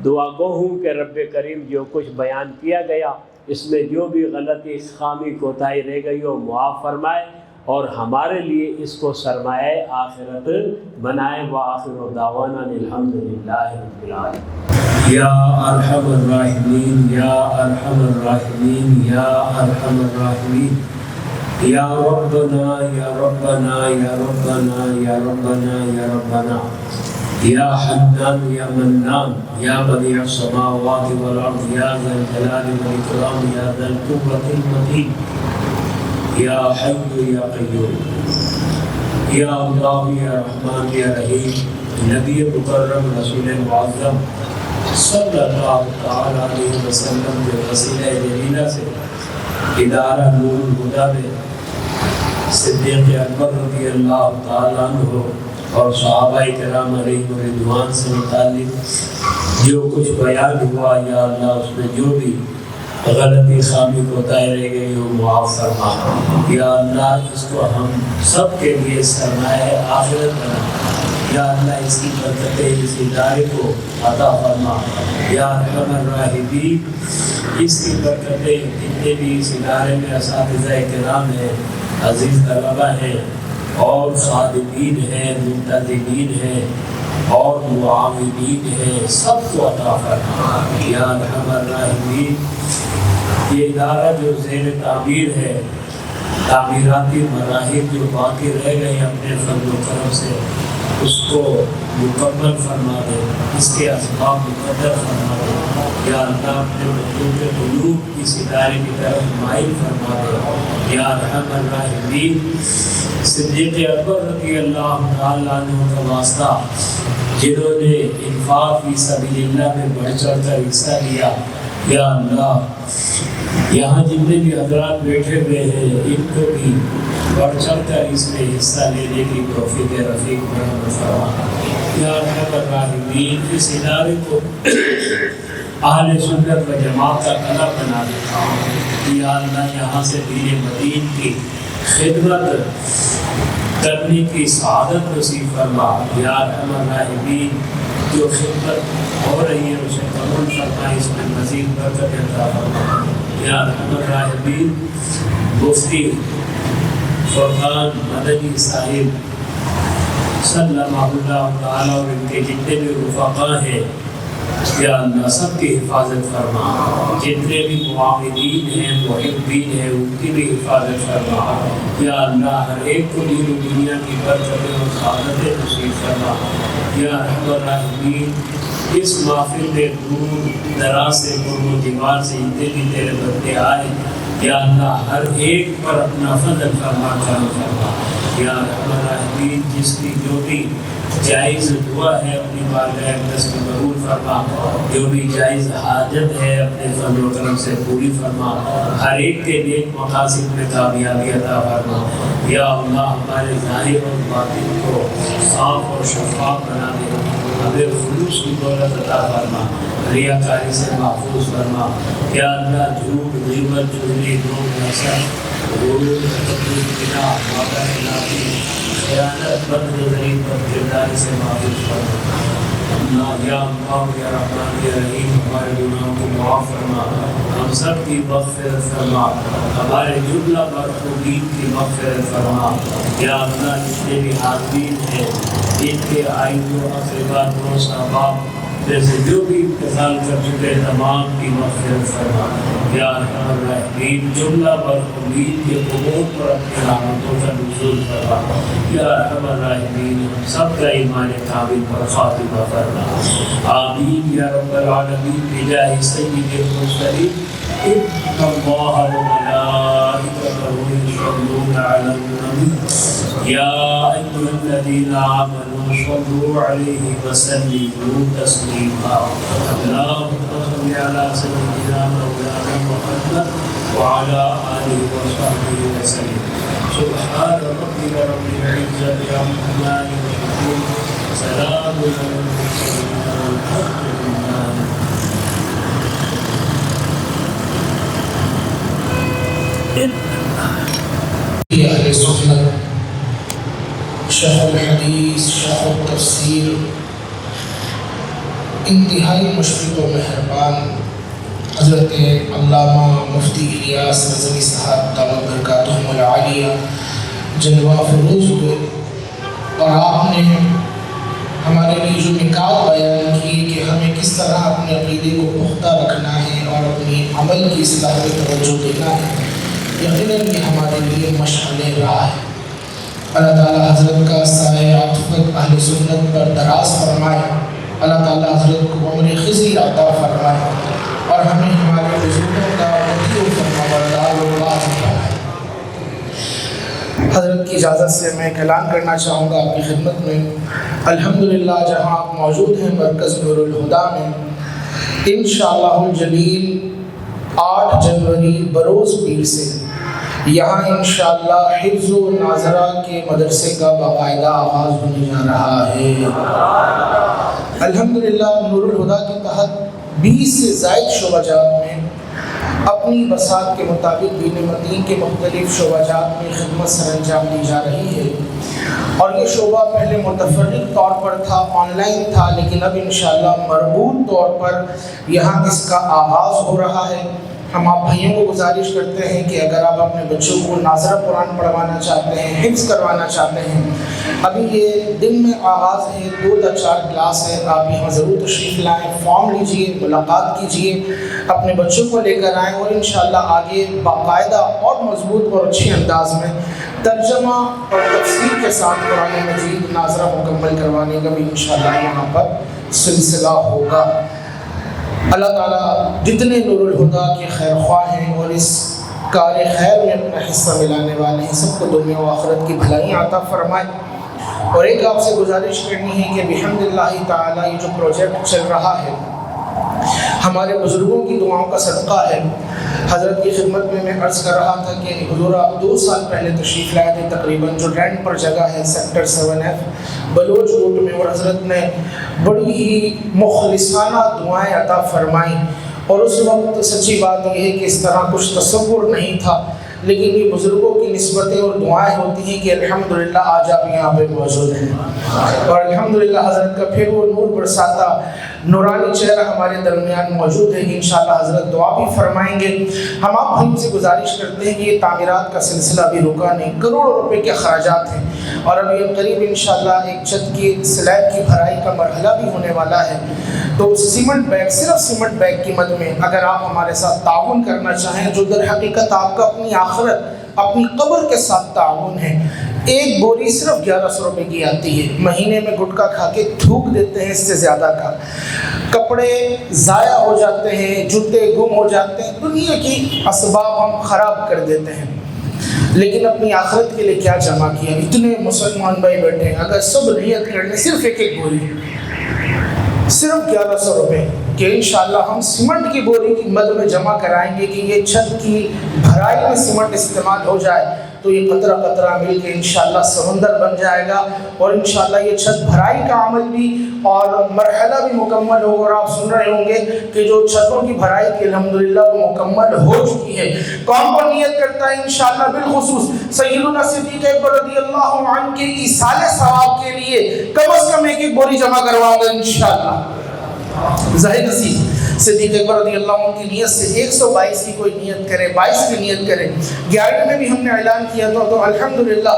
دعا گو ہوں کہ رب کریم جو کچھ بیان کیا گیا اس میں جو بھی غلطی، خامی، کوتاہی رہ گئی ہو معاف فرمائے، اور ہمارے لیے اس کو سرمایہ آخرت بنائے۔ وآخر دعوانا الحمدللہ رب العالمین۔ یا ارحم الراحمین، یا ارحم الراحمین، یا ارحم الراحمین، یا ربنا یا ربنا یا ربنا یا ربنا یا ربنا، یا حنان یا منان، یا بدیع السماوات والارض، یا ذا الجلال والاکرام، یا ذا القوة المتین، یا حی یا قیوم، یا اللہ یا رحمان یا رحیم۔ نبی مکرم رسول معظم صلی اللہ تعالی علیہ وسلم کے وسیلہ جلیلہ سے ادارہ نور الہدیٰ میں صدیق اکبر رضی اللہ تعالیٰ عنہ اور صحابہ کرام علیہ رضوان سے متعلق جو کچھ بیان ہوا، یا اللہ اس میں جو بھی غلطی، خامی، کوتاہی رہ گئی ہو معاف فرما۔ یا اللہ اس کو ہم سب کے لیے سرمایہ آخرت بنا۔ یا اللہ اس کی برکتیں اس ادارے کو عطا فرما، یا ارحم الراحمین اس کی برکتیں جتنے بھی اس ادارے میں اساتذہ کرام ہیں، عزیز طلبہ ہیں اور خادمین ہیں، منتظمین ہیں اور معاونین ہیں، سب کو عطا فرما یا ارحم الراحمین۔ یہ ادارہ جو زیر تعمیر ہے، تعمیراتی مراحل جو باقی رہ گئے ہیں اپنے فضل و کرم سے، اس کو مکمل فرما دے، اس کے اسباب مقدر فرما دے یا اللہ، اپنے بچوں کے قلوب اس ادارے کی طرف مائل فرما دے یا ارحم الراحمین۔ صدیق اکبر رضی اللہ تعالیٰ عنہ کا واسطہ جنہوں نے انفاق فی سبیل اللہ میں بڑھ چڑھ کر حصہ لیا، یا اللہ یہاں جتنے بھی حضرات بیٹھے ہوئے ہیں ان کو بھی بڑھ چڑھ کر اس میں حصہ لینے کی توفیق رفیق مرحمت فرما یا ارحم الراحمین۔ اس ادارے کو اہل سنت و جماعت کا قلعہ بنا دیتا ہوں یا اللہ، یہاں سے دین مدین کی خدمت کرنے کی سعادت نصیب فرما یا ارحم الراحمین۔ جو خدمت ہو رہی ہے اسے قبول فرما، اس میں مزید برکت عطا فرما یا ارحم الراحمین۔ مفتی فرقان مدنی صاحب صلی اللہ تعالیٰ اور ان کے جتنے بھی رفقاء ہیں یا اللہ سب کی حفاظت فرما، جتنے بھی معاونین ہیں محبین ہیں ان کی بھی حفاظت فرما یا اللہ، ہر ایک کو دین و دنیا کی برکتیں اور سعادتیں نصیب فرما یا ارحم الراحمین۔ اس محفل میں دور دراز سے قرب و دیوار سے جتنے بھی تیرے بندے آئے یا اللہ، ہر ایک پر اپنا فضل فرما کرم فرما یا ارحم الراحمین۔ جس کی جو بھی جائز دعا ہے اپنی بارگاہ اقدس میں قبول فرما، جو بھی جائز حاجت ہے اپنے فضل و کرم سے پوری فرما، ہر ایک کے نیک مقاصد میں کامیابی عطا فرما یا اللہ۔ ہمارے ظاہر اور باطن کو صاف اور شفاف بنا دے، ہمیں خلوص کی دولت عطا فرما، ریاکاری سے محفوظ فرما یا اللہ۔ جھوٹ، غیبت، چغلی، دھوکہ، حسد، غرور، تکبر، بنا، وعدہ خلافی، خیانت، بد نظری، بد کرداری سے محفوظ فرما اللہ۔ یا اللہ، یا رحمان، یا رحیم، ہمارے گناہوں کو معاف فرما، ہم سب کی مغفرت فرما، ہمارے جملہ مرحومین کی مغفرت فرما یا اللہ۔ جتنے بھی حاضرین ہیں ان کے آئندوں اقربا دوست احباب جیسے جو بھی انتقال کر چکے تمام کی مغفرت فرما یا ارحم الراحمین۔ جملہ مرحومین کے قبور پر اپنی رحمتوں کا نزول فرما یا ارحم الراحمین۔ سب کا ایمان کامل پر خاتمہ فرما آمین یا رب العالمین بجاہ سید المرسلین۔ ان اللہ وملائکتہ یصلون علی النبی یا ایھا الذین آمنوا صلوا علیہ وسلموا تسلیما۔ اللہم صل علی سیدنا مولانا محمد وعلی آلہ وصحبہ وسلم۔ سبحان ربک رب العزۃ عما یصفون، سلام علی المرسلین والحمد للہ۔ اہل سنت، شرح الحدیث، شرح التفسیر، انتہائی مشفق و مہربان حضرت علامہ مفتی الیاس رضوی صاحب دامت برکاتہم العالیہ جلوہ فروز ہوئے، اور آپ نے ہمارے لیے جو نکات بیان کی کہ ہمیں کس طرح اپنے عقیدے کو پختہ رکھنا ہے اور اپنی عمل کی اصلاح میں توجہ دینا ہے، یقیناً یہ ہمارے لیے مشعل راہ ہے۔ اللہ تعالیٰ حضرت کا سایہ عاطفت اہل سنت پر دراز فرمائے، اللہ تعالیٰ حضرت کو عمر خزی عطا فرمائے اور ہمیں ہمارے بزرگوں کا مطیع و فرمانبردار و راضی بنائے۔ حضرت کی اجازت سے میں ایک اعلان کرنا چاہوں گا آپ کی خدمت میں۔ الحمدللہ جہاں آپ موجود ہیں مرکز نور الہدا میں، انشاءاللہ الجلیل 8 جنوری بروز پیر سے یہاں انشاءاللہ حفظ و ناظرہ کے مدرسے کا باقاعدہ آغاز ہونے جا رہا ہے۔ الحمدللہ نور الہدا کے تحت 20 سے زائد شعبہ جات میں اپنی بساط کے مطابق دین مدین کے مختلف شعبہ جات میں خدمت سر انجام دی جا رہی ہے، اور یہ شعبہ پہلے متفرق طور پر تھا، آن لائن تھا، لیکن اب انشاءاللہ مربوط طور پر یہاں اس کا آغاز ہو رہا ہے۔ ہم آپ بھائیوں کو گزارش کرتے ہیں کہ اگر آپ اپنے بچوں کو ناظرہ قرآن پڑھوانا چاہتے ہیں، حفظ کروانا چاہتے ہیں، ابھی یہ دن میں آغاز ہے، 2 تا 4 کلاس ہے، آپ یہاں ضرور تشریف لائیں، فارم لیجئے، ملاقات کیجئے، اپنے بچوں کو لے کر آئیں، اور انشاءاللہ آگے باقاعدہ اور مضبوط اور اچھے انداز میں ترجمہ اور تفسیر کے ساتھ قرآن مجید ناظرہ مکمل کروانے کا بھی انشاءاللہ یہاں پر سلسلہ ہوگا۔ اللہ تعالیٰ جتنے نور الہدا کے خیر خواہ ہیں اور اس کار خیر میں اپنا حصہ ملانے والے ہیں، سب کو دنیا و آخرت کی بھلائیاں عطا فرمائے۔ اور ایک آپ سے گزارش کرنی ہے کہ بحمد اللہ تعالیٰ یہ جو پروجیکٹ چل رہا ہے ہمارے بزرگوں کی دعاؤں کا صدقہ ہے۔ حضرت کی خدمت میں عرض کر رہا تھا کہ حضور آپ 2 سال پہلے تشریف لائے تھے تقریباً، جو رینٹ پر جگہ ہے سیکٹر 7F بلوچ روٹ میں، اور حضرت نے بڑی ہی مخلصانہ دعائیں عطا فرمائیں، اور اس وقت سچی بات یہ ہے کہ اس طرح کچھ تصور نہیں تھا، لیکن یہ بزرگوں کی نسبتیں اور دعائیں ہوتی ہیں کہ الحمدللہ آج آپ یہاں پہ موجود ہیں، اور الحمدللہ حضرت کا پھر وہ نور برساتا نورانی چہرہ ہمارے درمیان موجود ہے۔ انشاءاللہ حضرت دعا بھی فرمائیں گے۔ ہم آپ ہم سے گزارش کرتے ہیں کہ یہ تعمیرات کا سلسلہ بھی رکا نہیں، کروڑوں روپے کے اخراجات ہیں، اور ابھی قریب انشاءاللہ ایک چھت کی سلیب کی بھرائی کا مرحلہ بھی ہونے والا ہے، تو سیمنٹ بیگ، صرف سیمنٹ بیگ کی مد میں اگر آپ ہمارے ساتھ تعاون کرنا چاہیں، جو در حقیقت آپ کا اپنی آخرت، اپنی قبر کے ساتھ تعاون ہے۔ ایک بوری صرف 1100 روپے کی آتی ہے، مہینے میں گٹکا کھا کے تھوک دیتے ہیں، اس سے زیادہ کا کپڑے ضائع ہو جاتے ہیں، جوتے گم ہو جاتے ہیں، دنیا کی اسباب ہم خراب کر دیتے ہیں، لیکن اپنی آخرت کے لیے کیا جمع کیا؟ اتنے مسلمان بھائی بیٹھے ہیں، اگر سب نیت کر لیں صرف ایک بوری، صرف 1100 روپے کہ انشاءاللہ ہم سیمنٹ کی بوری کی مد میں جمع کرائیں گے کہ یہ چھت کی بھرائی میں سیمنٹ استعمال ہو جائے، تو یہ قطرہ قطرہ مل کے انشاءاللہ سمندر بن جائے گا، اور انشاءاللہ یہ چھت بھرائی کا عمل بھی اور مرحلہ بھی مکمل ہوگا۔ اور آپ سن رہے ہوں گے کہ جو چھتوں کی بھرائی کی الحمدللہ وہ مکمل ہو چکی ہے۔ کون کون نیت کرتا ہے انشاءاللہ بالخصوص سیدنا صدیق اکبر رضی اللہ عنہ کے ایصال ثواب کے لیے کم از کم ایک بوری جمع کرواؤں گا انشاءاللہ؟ ظاہر نصیب صدیق اکبر رضی اللہ عنہ کی نیت سے 122 کی کوئی نیت کرے، 22 کی نیت کرے۔ 11 میں بھی ہم نے اعلان کیا تھا، تو الحمدللہ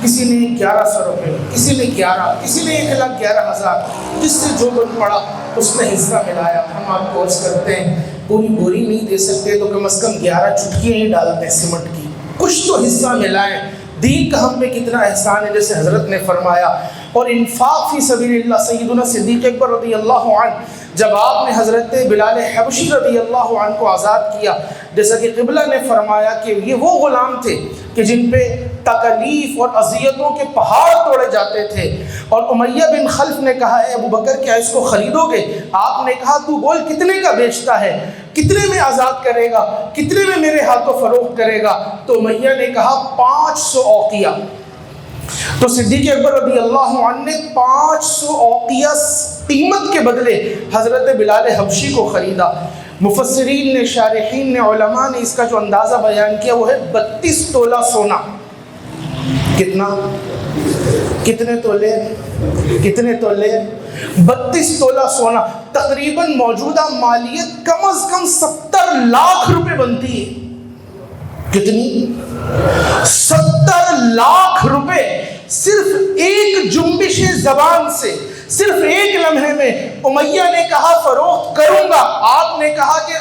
کسی نے 1100 روپے، کسی نے 11، کسی نے 1,11,000، جس سے جو بن پڑا اس نے حصہ ملایا۔ ہم آپ کو عرض کرتے ہیں پوری بوری نہیں دے سکتے تو کم از کم 11 چٹکیاں ہی ڈالتے ہیں سیمنٹ کی، کچھ تو حصہ ملائیں۔ دین کا ہم پہ کتنا احسان ہے، جیسے حضرت نے فرمایا۔ اور انفاق فی سبیل اللہ، سیدنا صدیق اکبر رضی اللہ عنہ جب آپ نے حضرت بلال حبشی رضی اللہ عنہ کو آزاد کیا، جیسا کہ قبلہ نے فرمایا کہ یہ وہ غلام تھے کہ جن پہ تکلیف اور اذیتوں کے پہاڑ توڑے جاتے تھے، اور امیہ بن خلف نے کہا اے ابو بکر کیا اس کو خریدو گے؟ آپ نے کہا تو بول کتنے کا بیچتا ہے، کتنے میں آزاد کرے گا، کتنے میں میرے ہاتھوں فروخت کرے گا؟ تو امیہ نے کہا 500 اوقیہ۔ تو صدیق اکبر رضی اللہ عنہ نے 500 اوقیہ قیمت کے بدلے حضرت بلال حبشی کو خریدا۔ مفسرین نے، شارحین نے، علماء نے اس کا جو اندازہ بیان کیا وہ ہے 32 تولہ سونا۔ کتنا؟ کتنے تولے؟ 32 تولہ سونا، تقریباً موجودہ مالیت کم از کم 70 لاکھ روپے بنتی ہے۔ کتنی؟ 70 لاکھ روپے صرف ایک جنبش زبان سے، صرف ایک لمحے میں امیہ نے کہا فروخت کروں گا، آپ نے کہا کہ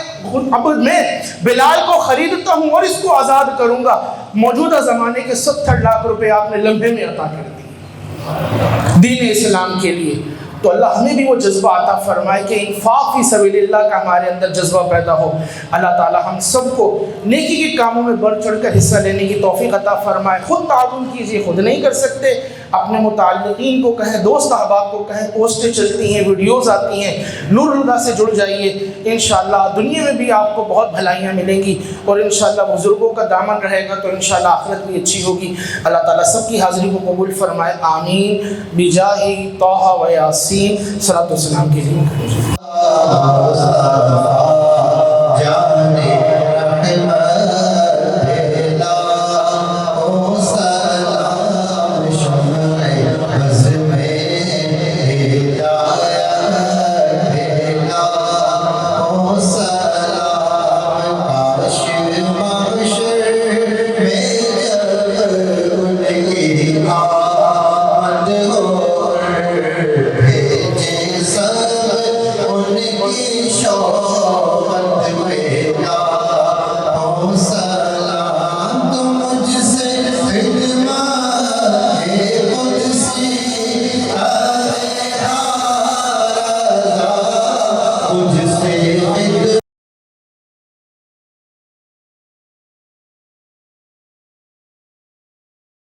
اب میں بلال کو خریدتا ہوں اور اس کو آزاد کروں گا۔ موجودہ زمانے کے 70 لاکھ روپے آپ نے لمحے میں عطا کر دی دین اسلام کے لیے۔ تو اللہ ہمیں بھی وہ جذبہ عطا فرمائے کہ انفاق فی سبیل اللہ کا ہمارے اندر جذبہ پیدا ہو۔ اللہ تعالی ہم سب کو نیکی کے کاموں میں بڑھ چڑھ کر حصہ لینے کی توفیق عطا فرمائے۔ خود تعاون کیجیے، خود نہیں کر سکتے اپنے متعلقین کو کہیں، دوست احباب کو کہیں، پوسٹیں چلتی ہیں، ویڈیوز آتی ہیں، نور الہدا سے جڑ جائیے۔ انشاءاللہ دنیا میں بھی آپ کو بہت بھلائیاں ملیں گی، اور انشاءاللہ بزرگوں کا دامن رہے گا تو انشاءاللہ آخرت بھی اچھی ہوگی۔ اللہ تعالیٰ سب کی حاضری کو قبول فرمائے، آمین بجاہ طہ و یاسین۔ صلاۃ و سلام کے لیے